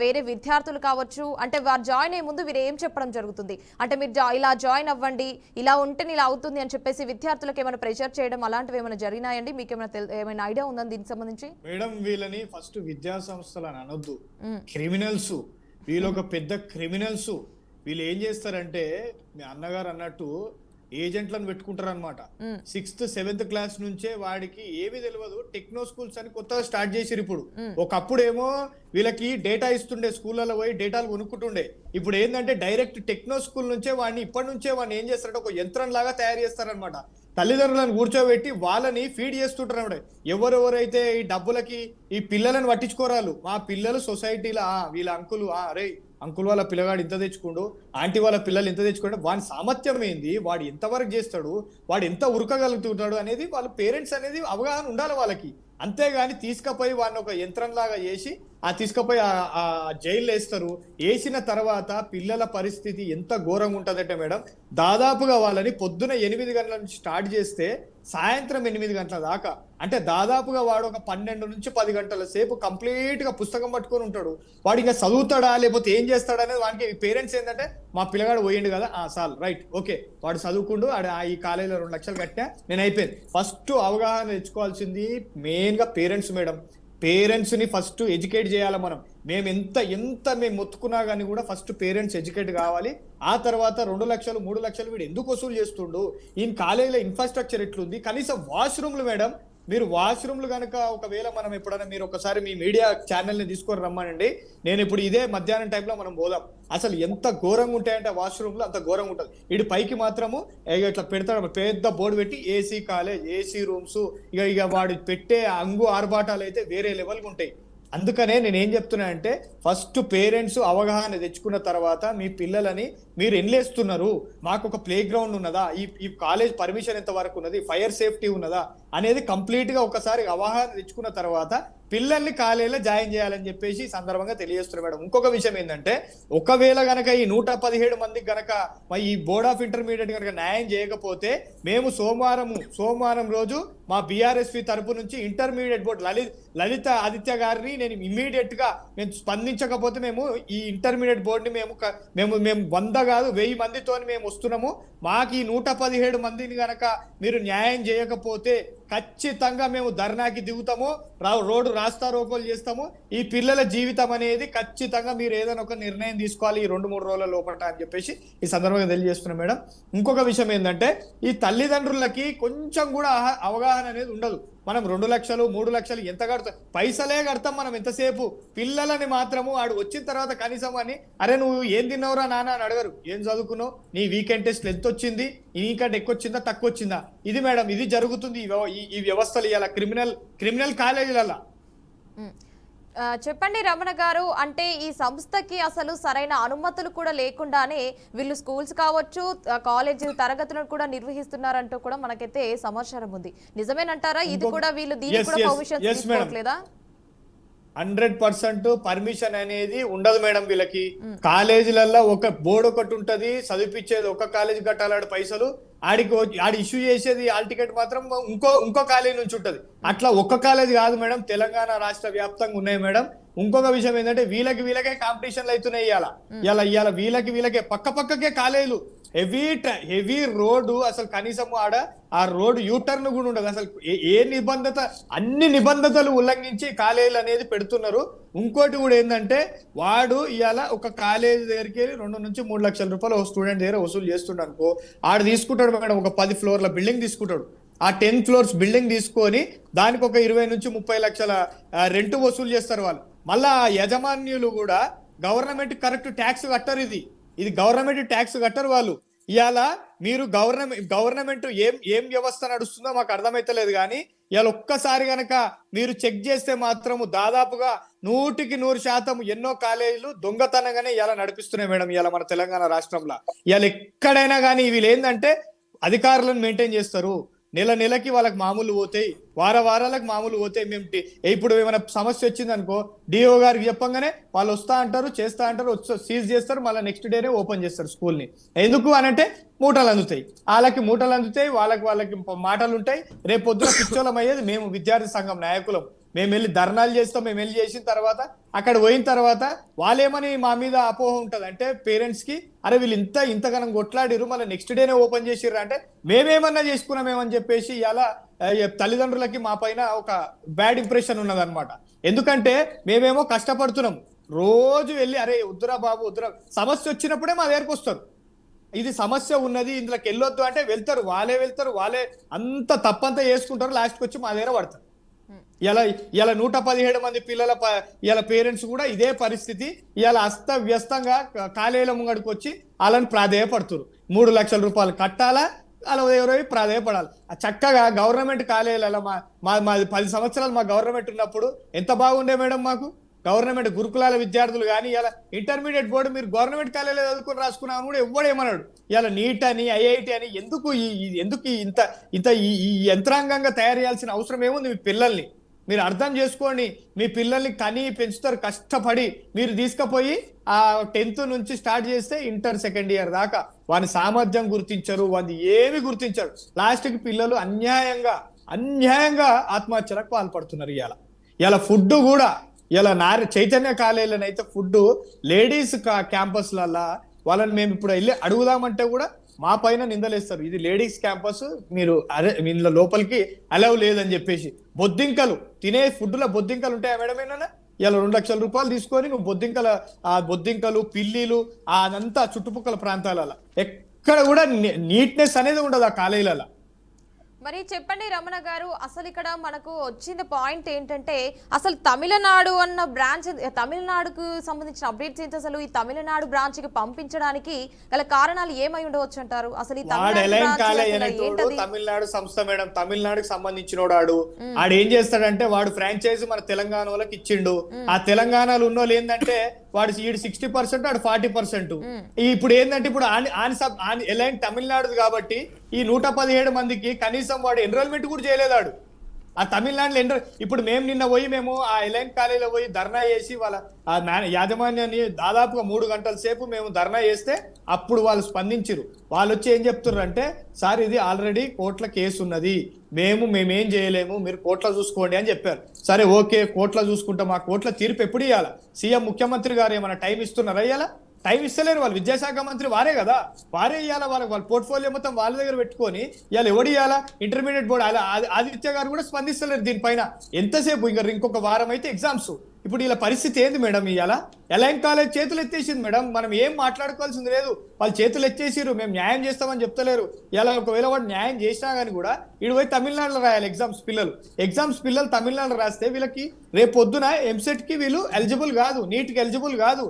వేరే విద్యార్థులు కావచ్చు, అంటే వారు జాయిన్ అయ్యే ముందు వీరు ఏం చెప్పడం జరుగుతుంది అంటే మీరు ఇలా జాయిన్ అవ్వండి, ఇలా ఉంటే ఇలా అవుతుంది అని చెప్పేసి విద్యార్థులకు ఏమైనా ప్రెషర్ చేయడం అలాంటివి ఏమైనా జరిగినాయండి? మీకు ఏమైనా ఐడియా ఉందా దీనికి సంబంధించి? మేడం, వీళ్ళని ఫస్ట్ విద్యా సంస్థలు అని అనొద్దు, క్రిమినల్స్ వీళ్ళు, ఒక పెద్ద క్రిమినల్స్. వీళ్ళు ఏం చేస్తారంటే మీ అన్నగారు అన్నట్టు ఏజెంట్లను పెట్టుకుంటారు అనమాట. 6th 7th క్లాస్ నుంచే వాడికి ఏమీ తెలియదు. టెక్నో స్కూల్స్ అని కొత్తగా స్టార్ట్ చేసిరు. ఇప్పుడు ఒకప్పుడు ఏమో వీళ్ళకి డేటా ఇస్తుండే, స్కూళ్ళలో పోయి డేటాలు కొనుక్కుంటుండే. ఇప్పుడు ఏంటంటే డైరెక్ట్ టెక్నో స్కూల్ నుంచే వాడిని ఇప్పటి నుంచే వాడిని ఏం చేస్తారంటే ఒక యంత్రం లాగా తయారు చేస్తారనమాట. తల్లిదండ్రులను కూర్చోబెట్టి వాళ్ళని ఫీడ్ చేస్తుంటారు అన్నమాట. ఎవరెవరైతే ఈ డబ్బులకి ఈ పిల్లలను పట్టించుకోరాలు, మా పిల్లలు సొసైటీలో వీళ్ళ అంకులు అరే అంకుల్ వాళ్ళ పిల్లగాడు ఇంత తెచ్చుకోండు, ఆంటీ వాళ్ళ పిల్లలు ఇంత తెచ్చుకోండు, వాడి సామర్థ్యం ఏంది, వాడు ఎంతవరకు చేస్తాడు, వాడు ఎంత ఉరకగలుగుతుంటాడు అనేది వాళ్ళ పేరెంట్స్ అనేది అవగాహన ఉండాలి వాళ్ళకి. అంతేగాని తీసుకుపోయి వాడిని ఒక యంత్రంలాగా చేసి తీసుకుపోయి ఆ జైలు వేస్తారు. వేసిన తర్వాత పిల్లల పరిస్థితి ఎంత ఘోరంగా ఉంటుందంటే మేడం, దాదాపుగా వాళ్ళని పొద్దున 8 గంటల నుంచి స్టార్ట్ చేస్తే సాయంత్రం 8 గంటల దాకా, అంటే దాదాపుగా వాడు ఒక 12 నుంచి 10 గంటల సేపు కంప్లీట్ గా పుస్తకం పట్టుకొని ఉంటాడు. వాడు ఇంకా చదువుతాడా లేకపోతే ఏం చేస్తాడా అనేది వానికి పేరెంట్స్ ఏంటంటే మా పిల్లగాడు పోయిండు కదా చాలు రైట్ ఓకే వాడు చదువుకుండు, ఈ కాలేజీలో 2 లక్షలు కట్టినా నేను అయిపోయింది. ఫస్ట్ అవగాహన తెచ్చుకోవాల్సింది మెయిన్ గా పేరెంట్స్ మేడం. పేరెంట్స్ ని ఫస్ట్ ఎడ్యుకేట్ చేయాలి మనం. మేము ఎంత మేము మొత్తుకున్నా కానీ కూడా ఫస్ట్ పేరెంట్స్ ఎడ్యుకేట్ కావాలి. ఆ తర్వాత 2 లక్షలు 3 లక్షలు వీడు ఎందుకు వసూలు చేస్తుండు, ఈయన కాలేజీలో ఇన్ఫ్రాస్ట్రక్చర్ ఎట్లుంది, కనీసం వాష్రూమ్లు మేడం, మీరు వాష్రూమ్లు కనుక ఒకవేళ మనం ఎప్పుడైనా మీరు ఒకసారి మీ మీడియా ఛానల్ని తీసుకొని రమ్మనండి, నేను ఇప్పుడు ఇదే మధ్యాహ్నం టైంలో మనం పోదాం. అసలు ఎంత ఘోరంగా ఉంటాయంటే వాష్రూమ్లు అంత ఘోరంగా ఉంటుంది. ఇటు పైకి మాత్రము ఇట్లా పెడతాడు పెద్ద బోర్డు పెట్టి ఏసీ కాలేజ్, ఏసీ రూమ్స్, ఇక వాడు పెట్టే ఆర్భాటాలు అయితే వేరే లెవెల్గా ఉంటాయి. అందుకనే నేను ఏం చెప్తున్నా అంటే ఫస్ట్ పేరెంట్స్ అవగాహన తెచ్చుకున్న తర్వాత మీ పిల్లలని మీరు ఎన్లేస్తున్నారు, మాకు ఒక ప్లే గ్రౌండ్ ఉన్నదా, ఈ కాలేజ్ పర్మిషన్ ఎంత వరకు ఉన్నది, ఫైర్ సేఫ్టీ ఉన్నదా అనేది కంప్లీట్ గా ఒకసారి అవగాహన తెచ్చుకున్న తర్వాత పిల్లల్ని కాలేజీలో జాయిన్ చేయాలని చెప్పేసి సందర్భంగా తెలియజేస్తున్నారు మేడం. ఇంకొక విషయం ఏంటంటే ఒకవేళ గనక ఈ 117 మందికి గనక ఈ బోర్డ్ ఆఫ్ ఇంటర్మీడియట్ గనక న్యాయం చేయకపోతే మేము సోమవారం రోజు మా బీఆర్ఎస్పీ తరపు నుంచి ఇంటర్మీడియట్ బోర్డు లలిత ఆదిత్య గారిని నేను ఇమ్మీడియట్ గా మేము స్పందించకపోతే మేము ఈ ఇంటర్మీడియట్ బోర్డుని మేము 100 కాదు 1000 మందితో మేము వస్తున్నాము. మాకు ఈ 117 మందిని గనక మీరు న్యాయం చేయకపోతే ఖచ్చితంగా మేము ధర్నాకి దిగుతాము, రోడ్డు రాస్తా రోకోలు చేస్తాము. ఈ పిల్లల జీవితం అనేది ఖచ్చితంగా మీరు ఏదైనా ఒక నిర్ణయం తీసుకోవాలి ఈ 2-3 రోజుల లోపల అని చెప్పేసి ఈ సందర్భంగా తెలియజేస్తున్నాం మేడం. ఇంకొక విషయం ఏంటంటే ఈ తల్లిదండ్రులకి కొంచెం కూడా అవగాహన అనేది ఉండదు. మనం 2 లక్షలు 3 లక్షలు ఎంత కడతాం, పైసలే కడతాం మనం ఎంతసేపు. పిల్లలని మాత్రము ఆడు వచ్చిన తర్వాత కనీసం అని అరే నువ్వు ఏం తిన్నావురా నాన్న అని అడగరు, ఏం చదువుకున్నావు, నీ వీకెండ్ టెస్ట్ ఎంత వచ్చింది, నీకంటే ఎక్కువ వచ్చిందా తక్కువ వచ్చిందా. ఇది మేడం ఇది జరుగుతుంది ఈ వ్యవస్థలు ఇవాళ క్రిమినల్ కాలేజీలలో. చెప్పండి రమణ గారు, అంటే ఈ సంస్థకి అసలు సరైన అనుమతులు కూడా లేకుండానే వీళ్ళు స్కూల్స్ కావచ్చు కాలేజీ తరగతులను కూడా నిర్వహిస్తున్నారంటూ కూడా మనకైతే సమాచారం ఉంది. నిజమేనంటారా ఇది కూడా? వీళ్ళు దీనికి కూడా పర్మిషన్ తీసుకోవట్లేదా? 100% పర్మిషన్ అనేది ఉండదు మేడం వీళ్ళకి. కాలేజీలలో ఒక బోర్డు ఒకటి ఉంటది, చదివిపించేది ఒక కాలేజీ కట్టాలి పైసలు, ఆడి ఇష్యూ చేసేది హాల్ టికెట్ మాత్రం ఇంకో కాలేజీ నుంచి ఉంటది. అట్లా ఒక్క కాలేజీ కాదు మేడం, తెలంగాణ రాష్ట్ర వ్యాప్తంగా ఉన్నాయి మేడం. ఇంకొక విషయం ఏంటంటే వీళ్ళకే కాంపిటీషన్లు అవుతున్నాయి. ఇవాళ వీళ్ళకే పక్కకే కాలేజీలు, హెవీ రోడ్డు, అసలు కనీసం ఆ రోడ్డు యూటర్న్ కూడా ఉండదు. అసలు అన్ని నిబంధనలు ఉల్లంఘించి కాలేజీలు అనేది పెడుతున్నారు. ఇంకోటి కూడా ఏంటంటే వాడు ఇవాళ ఒక కాలేజీ దగ్గరికి వెళ్ళి 2 నుంచి 3 లక్షల రూపాయలు ఒక స్టూడెంట్ దగ్గర వసూలు చేస్తుండ అనుకో, ఆడు తీసుకుంటాడు మేడం ఒక 10 ఫ్లోర్ల బిల్డింగ్ తీసుకుంటాడు. ఆ 10 ఫ్లోర్స్ బిల్డింగ్ తీసుకొని దానికి ఒక 20 నుంచి 30 లక్షల రెంట్ వసూలు చేస్తారు వాళ్ళు. మళ్ళా యజమాన్యులు కూడా గవర్నమెంట్ కరెక్ట్ ట్యాక్స్ కట్టరు. ఇది గవర్నమెంట్ ట్యాక్స్ కట్టరు వాళ్ళు. ఇవాళ మీరు గవర్నమెంట్ ఏం వ్యవస్థ నడుస్తుందో మాకు అర్థమైతలేదు. కానీ ఇవాళ ఒక్కసారి గనక మీరు చెక్ చేస్తే మాత్రము దాదాపుగా 100% ఎన్నో కాలేజీలు దొంగతనంగానే ఇలా నడిపిస్తున్నాయి మేడం. ఇవాళ మన తెలంగాణ రాష్ట్రంలో ఇవాళ ఎక్కడైనా కానీ వీళ్ళు ఏంటంటే అధికారులను మెయింటైన్ చేస్తారు, నెలకి వాళ్ళకి మామూలు పోతాయి, వారాలకు మామూలు పోతాయి. మేము ఇప్పుడు ఏమైనా సమస్య వచ్చింది అనుకో డిఓ గారికి చెప్పంగానే వాళ్ళు వస్తా అంటారు, చేస్తా అంటారు, సీజ్ చేస్తారు, మళ్ళీ నెక్స్ట్ డేనే ఓపెన్ చేస్తారు స్కూల్ని. ఎందుకు అనంటే మూటలు అందుతాయి, వాళ్ళకి వాళ్ళకి మాటలు ఉంటాయి. రేపు పొద్దున పిచ్చోళం అయ్యేది మేము విద్యార్థి సంఘం నాయకులం. మేము వెళ్ళి ధర్నాలు చేస్తాం. మేము వెళ్ళి చేసిన తర్వాత అక్కడ పోయిన తర్వాత వాళ్ళేమని మా మీద అపోహ ఉంటుంది అంటే పేరెంట్స్ కి, అరే వీళ్ళు ఇంతగానం కొట్లాడిరు మళ్ళీ నెక్స్ట్ డేనే ఓపెన్ చేసిర్రు అంటే మేమేమన్నా చేసుకున్నామేమని చెప్పేసి ఇలా తల్లిదండ్రులకి మా పైన ఒక బ్యాడ్ ఇంప్రెషన్ ఉన్నదన్నమాట. ఎందుకంటే మేమేమో కష్టపడుతున్నాం, రోజు వెళ్ళి అరే వద్దురా బాబు వద్దురా, సమస్య వచ్చినప్పుడే మా దగ్గరకు వస్తారు. ఇది సమస్య ఉన్నది, ఇందులోకి వెళ్ళొద్దు అంటే వెళ్తారు, వాళ్ళే అంత తప్పంతా చేసుకుంటారు, లాస్ట్కి వచ్చి మా దగ్గర పడతారు. ఇలా 117 మంది పిల్లల ఇలా పేరెంట్స్ కూడా ఇదే పరిస్థితి. ఇలా అస్తవ్యస్తంగా కాలేజీల ముంగడికి వచ్చి వాళ్ళని ప్రాధేయపడుతున్నారు. 3 లక్షల రూపాయలు కట్టాలా, అలా ఎవరో ప్రాధేయపడాలి. చక్కగా గవర్నమెంట్ కాలేజీలలో మాది 10 సంవత్సరాలు మా గవర్నమెంట్ ఉన్నప్పుడు ఎంత బాగుండే మేడం. మాకు గవర్నమెంట్ గురుకులాల విద్యార్థులు కానీ ఇలా ఇంటర్మీడియట్ బోర్డు మీరు గవర్నమెంట్ కాలేజీలో చదువుకుని రాసుకున్నామని కూడా ఎవ్వడేమన్నాడు. ఇలా నీట్ అని ఐఐటి అని ఎందుకు ఇంత ఈ యంత్రాంగంగా తయారు చేయాల్సిన అవసరం ఏముంది? మీ పిల్లల్ని మీరు అర్థం చేసుకోండి. మీ పిల్లల్ని కని పెంచుతారు కష్టపడి. మీరు తీసుకుపోయి ఆ 10th నుంచి స్టార్ట్ చేస్తే ఇంటర్ సెకండ్ ఇయర్ దాకా వాని సామర్థ్యం గుర్తించరు, వాని ఏమి గుర్తించరు. లాస్ట్కి పిల్లలు అన్యాయంగా ఆత్మహత్యలకు పాల్పడుతున్నారు. ఇలా ఫుడ్ కూడా ఇలా చైతన్య కాలేజీలను అయితే ఫుడ్ లేడీస్ క్యాంపస్లల్లా వాళ్ళని మేము ఇప్పుడు వెళ్ళి అడుగుదామంటే కూడా మా పైన నిందలేస్తారు. ఇది లేడీస్ క్యాంపస్, మీరు ఇందులో లోపలికి అలౌ లేదని చెప్పేసి. బొద్దింకలు తినే ఫుడ్లో బొద్దింకలు ఉంటాయా మేడం? ఏమన్నా ఇలా 2 లక్షల రూపాయలు తీసుకొని నువ్వు బొద్దింకలు పిల్లిలు అదంతా చుట్టుపక్కల ప్రాంతాలలో ఎక్కడ కూడా నీట్నెస్ అనేది ఉండదు ఆ కాలేజీలలో. మరి చెప్పండి రమణ గారు, అసలు ఇక్కడ మనకు వచ్చిన పాయింట్ ఏంటంటే అసలు తమిళనాడు అన్న బ్రాంచ్, తమిళనాడుకు సంబంధించిన అప్డేట్స్ ఏంటి? అసలు ఈ తమిళనాడు బ్రాంచ్ కి పంపించడానికి గల కారణాలు ఏమై ఉండవచ్చు అంటారు? అసలు ఈ తమిళనాడు సంస్థ మేడం, తమిళనాడుకి సంబంధించిన ఆడు ఏం చేస్తాడంటే వాడు ఫ్రాంచైజీ మన తెలంగాణ వాళ్ళకి ఇచ్చిండు. ఆ తెలంగాణలో ఉన్న వాళ్ళు ఏంటంటే వాడు 60%, వాడు 40%. ఇప్పుడు ఏంటంటే ఇప్పుడు ఎలైన్ తమిళనాడు కాబట్టి ఈ 117 మందికి కనీసం వాడు ఎన్రోల్మెంట్ కూడా చేయలేదాడు ఆ తమిళనాడులో. ఇప్పుడు నిన్న పోయి ఆ ఎలైన్ కాలేజీలో పోయి ధర్నా చేసి వాళ్ళ యాజమాన్యాన్ని దాదాపుగా 3 గంటల సేపు మేము ధర్నా చేస్తే అప్పుడు వాళ్ళు స్పందించారు. వాళ్ళు వచ్చి ఏం చెప్తున్నారు అంటే, సార్ ఇది ఆల్రెడీ కోర్టుల కేసు ఉన్నది, మేమేం చేయలేము, మీరు కోర్టులో చూసుకోండి అని చెప్పారు. సరే ఓకే, కోర్టులో చూసుకుంటాం. మా కోర్టుల తీర్పు ఎప్పుడు ఇవ్వాలా? సీఎం ముఖ్యమంత్రి గారు ఏమైనా టైం ఇస్తున్నారా? ఇవ్వాలా? టైం ఇస్తలేరు. వాళ్ళు విద్యాశాఖ మంత్రి వారే కదా, వారే ఇవ్వాలా. వాళ్ళ పోర్ట్ఫోలియో మొత్తం వాళ్ళ దగ్గర పెట్టుకొని ఇవాళ ఎవడు ఇవ్వాలా? Intermediate board. ఆదిత్య గారు కూడా స్పందిస్తలేరు దీనిపైన. ఎంతసేపు ఇంకొక వారం అయితే ఎగ్జామ్స్. ఇప్పుడు ఇలా పరిస్థితి ఏంది మేడం? ఇవాళ ఎలైన్ కాలేజ్ చేతులు ఎత్తేసింది మేడం. మనం ఏం మాట్లాడుకోవాల్సింది లేదు, వాళ్ళు చేతులు ఎత్తేసిరు. మేము న్యాయం చేస్తామని చెప్తలేరు. ఇలా ఒకవేళ వాడు న్యాయం చేసినా కానీ కూడా వీడు పోయి తమిళనాడులో రాయాలి ఎగ్జామ్స్. పిల్లలు తమిళనాడులో రాస్తే వీళ్ళకి రేపు పొద్దున ఎంసెట్ కి వీళ్ళు ఎలిజిబుల్ కాదు, నీట్కి ఎలిజిబుల్ కాదు.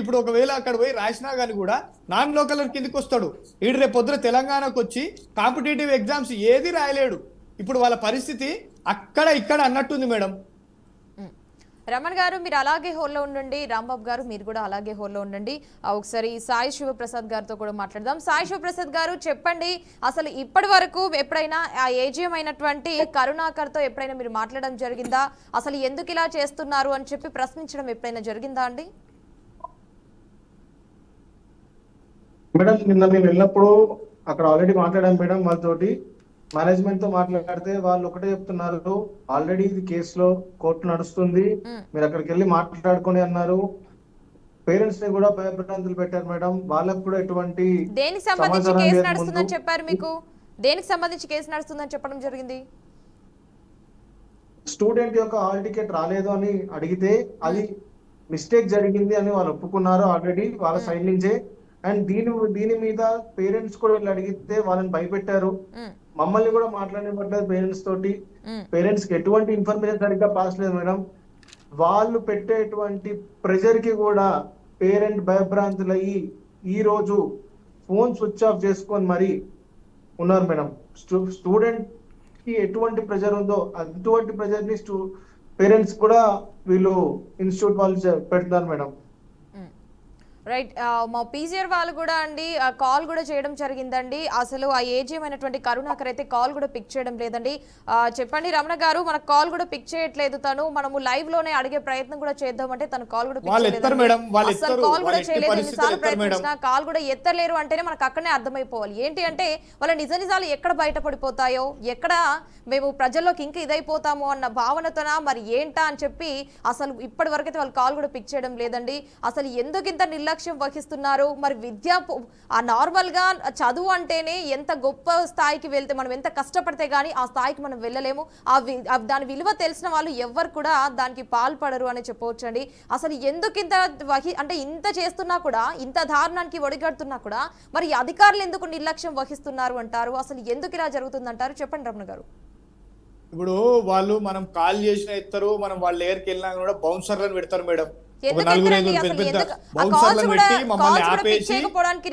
ఇప్పుడు ఒకవేళ అక్కడ పోయి రాసినా కానీ కూడా నాన్ లోకల్ కిందకి వస్తాడు. రేపు పొద్దున తెలంగాణకు వచ్చి కాంపిటేటివ్ ఎగ్జామ్స్ ఏది రాయలేడు. ఇప్పుడు వాళ్ళ పరిస్థితి అక్కడ ఇక్కడ అన్నట్టుంది మేడం. రమణ్ గారు మీరు అలాగే హోల్లో ఉండండి, రాంబాబు గారు మీరు కూడా అలాగే హోల్లో ఉండండి. ఒకసారి సాయి శివప్రసాద్ గారితో కూడా మాట్లాడదాం. సాయి శివప్రసాద్ గారు చెప్పండి, అసలు ఇప్పటి వరకు ఎప్పుడైనా ఆ ఏజీఎం అయినటువంటి కరుణాకర్తో ఎప్పుడైనా మీరు మాట్లాడడం జరిగిందా? అసలు ఎందుకు ఇలా చేస్తున్నారు అని చెప్పి ప్రశ్నించడం ఎప్పుడైనా జరిగిందా అండి? మేడం నిన్న మేము వెళ్ళినప్పుడు అక్కడ ఆల్రెడీ మాట్లాడాం మేడం వాళ్ళతోటి. మేనేజ్మెంట్ తో మాట్లాడితే వాళ్ళు ఒకటే చెప్తున్నారు, ఆల్రెడీ ఇది కేసులో కోర్టు నడుస్తుంది, మీరు అక్కడికి వెళ్ళి మాట్లాడుకొని అన్నారు. పేరెంట్స్ ని కూడా భయభ్రాంతులు పెట్టారు మేడం. వాళ్ళకు కూడా ఎటువంటి దేనికి సంబంధించి కేసు నడుస్తుందని చెప్పారు? మీకు దేనికి సంబంధించి కేసు నడుస్తుందని చెప్పడం జరిగింది? స్టూడెంట్ యొక్క హాల్ టికెట్ రాలేదు అని అడిగితే అది మిస్టేక్ జరిగింది అని వాళ్ళు ఒప్పుకున్నారు ఆల్రెడీ వాళ్ళ సైడ్ నుంచే. అండ్ దీని మీద పేరెంట్స్ కూడా వీళ్ళు అడిగితే వాళ్ళని భయపెట్టారు. మమ్మల్ని కూడా మాట్లాడబడ్డారు పేరెంట్స్ తోటి. పేరెంట్స్ కి ఎటువంటి ఇన్ఫర్మేషన్ సరిగ్గా పాస్ లేదు మేడం. వాళ్ళు పెట్టేటువంటి ప్రెషర్ కి కూడా పేరెంట్ భయభ్రాంతులయ్యి ఈ రోజు ఫోన్ స్విచ్ ఆఫ్ చేసుకొని మరి ఉన్నారు మేడం. స్టూడెంట్ కి ఎటువంటి ప్రెషర్ ఉందో అటువంటి ప్రెషర్ ని పేరెంట్స్ కూడా వీళ్ళు ఇన్స్టిట్యూట్ వాళ్ళు పెడతారు మేడం. రైట్, మా పీజీఆర్ వాళ్ళు కూడా అండి కాల్ కూడా చేయడం జరిగిందండి. అసలు ఆ ఏజీఎం అయినటువంటి కరుణాకర్ అయితే కాల్ కూడా పిక్ చేయడం లేదండి. చెప్పండి రమణ గారు, మన కాల్ కూడా పిక్ చేయట్లేదు తను. మనము లైవ్ లోనే అడిగే ప్రయత్నం కూడా చేద్దామంటే తను కాల్ కూడా పిక్ చేయలేదు. అసలు కాల్ కూడా చేయలేదు. ఎన్నిసార్లు ప్రయత్నించినా కాల్ కూడా ఎత్తలేరు అంటేనే మనకు అక్కడనే అర్థమైపోవాలి ఏంటి అంటే వాళ్ళ నిజాలు ఎక్కడ బయటపడిపోతాయో, ఎక్కడ మేము ప్రజల్లోకి ఇంకా ఇదైపోతామో అన్న భావనతోనా మరి ఏంటా అని చెప్పి అసలు ఇప్పటి వరకైతే వాళ్ళు కాల్ కూడా పిక్ చేయడం లేదండి. అసలు ఎందుకు ఇంత నిర్లక్ష్యం నిర్లక్ష్యం వహిస్తున్నారు? మరి నార్మల్ గా చదువు అంటేనే ఎంత గొప్ప స్థాయికి వెళ్తే మనం ఎంత కష్టపడితే గానీ ఆ స్థాయికి మనం వెళ్ళలేము. దాని విలువ తెలిసిన వాళ్ళు ఎవ్వరు కూడా దానికి పాల్పడరు అని చెప్పవచ్చండి. అసలు ఎందుకు ఇంత చేస్తున్నా కూడా, ఇంత దారుణానికి ఒడిగడుతున్నా కూడా మరి అధికారులు ఎందుకు నిర్లక్ష్యం వహిస్తున్నారు అంటారు? అసలు ఎందుకు ఇలా జరుగుతుందంటారు? చెప్పండి రమణ గారు. ఇప్పుడు వాళ్ళు మనం కాల్ చేసిన ఇస్తారు, మనం వాళ్ళ దగ్గరికి వెళ్ళినా కూడా బౌన్సర్లను పెడతారు మేడం.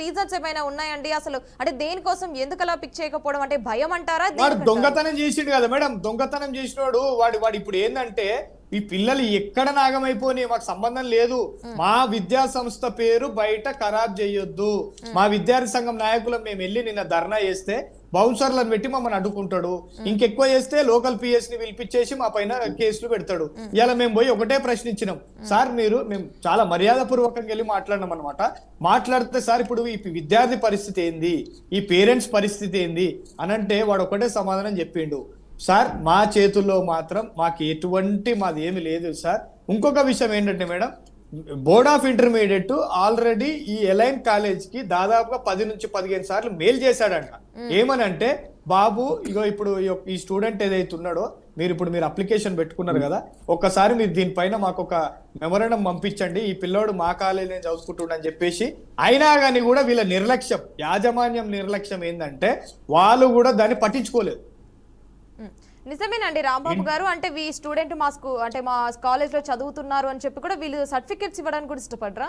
రీజన్స్ ఏమైనా ఉన్నాయండి? అసలు అంటే దేనికోసం ఎందుకు అలా పిక్ చేయకపోవడం? అంటే భయం అంటారా? వాడు దొంగతనం చేసిండు కదా మేడం. దొంగతనం చేసినోడు వాడు ఇప్పుడు ఏంటంటే ఈ పిల్లలు ఎక్కడ నాగమైపోయి మాకు సంబంధం లేదు, మా విద్యా సంస్థ పేరు బయట ఖరాబ్ చేయొద్దు, మా విద్యార్థి సంఘం నాయకులం మేము వెళ్ళి నిన్న ధర్నా చేస్తే బౌన్సర్లను పెట్టి మమ్మల్ని అడ్డుకుంటాడు, ఇంకెక్కువ చేస్తే లోకల్ పిఎస్ ని పిలిపించేసి మా పైన కేసులు పెడతాడు. ఇలా మేము పోయి ఒకటే ప్రశ్నించినాం, సార్ మేము చాలా మర్యాద పూర్వకంగా వెళ్ళి మాట్లాడినాం అనమాట. మాట్లాడితే సార్ ఇప్పుడు ఈ విద్యార్థి పరిస్థితి ఏంది, ఈ పేరెంట్స్ పరిస్థితి ఏంది అనంటే వాడు ఒకటే సమాధానం చెప్పిండు, సార్ మా చేతుల్లో మాత్రం మాకు ఎటువంటి మాది ఏమి లేదు సార్. ఇంకొక విషయం ఏంటంటే madam, board of intermediate already ఈ ఎలైన్ కాలేజ్ కి దాదాపుగా 10 నుంచి 15 సార్లు మెయిల్ చేశాడంట. ఏమనంటే బాబు ఇగో ఇప్పుడు ఈ స్టూడెంట్ ఏదైతే ఉన్నాడో మీరు అప్లికేషన్ పెట్టుకున్నారు కదా, ఒక్కసారి మీరు దీనిపైన మాకు ఒక మెమోరాండం పంపించండి, ఈ పిల్లోడు మా కాలేజీలో చదువుకుంటుండ అని చెప్పేసి. అయినా కానీ కూడా వీళ్ళ నిర్లక్ష్యం, యాజమాన్యం నిర్లక్ష్యం ఏంటంటే వాళ్ళు కూడా దాన్ని పట్టించుకోలేదు. నిజమేనండి రాంబాబు గారు. అంటే స్టూడెంట్ మా కాలేజ్ లో చదువుతున్నారు అని చెప్పి కూడా వీళ్ళు సర్టిఫికెట్స్ ఇవ్వడానికి కూడా ఇష్టపడరా?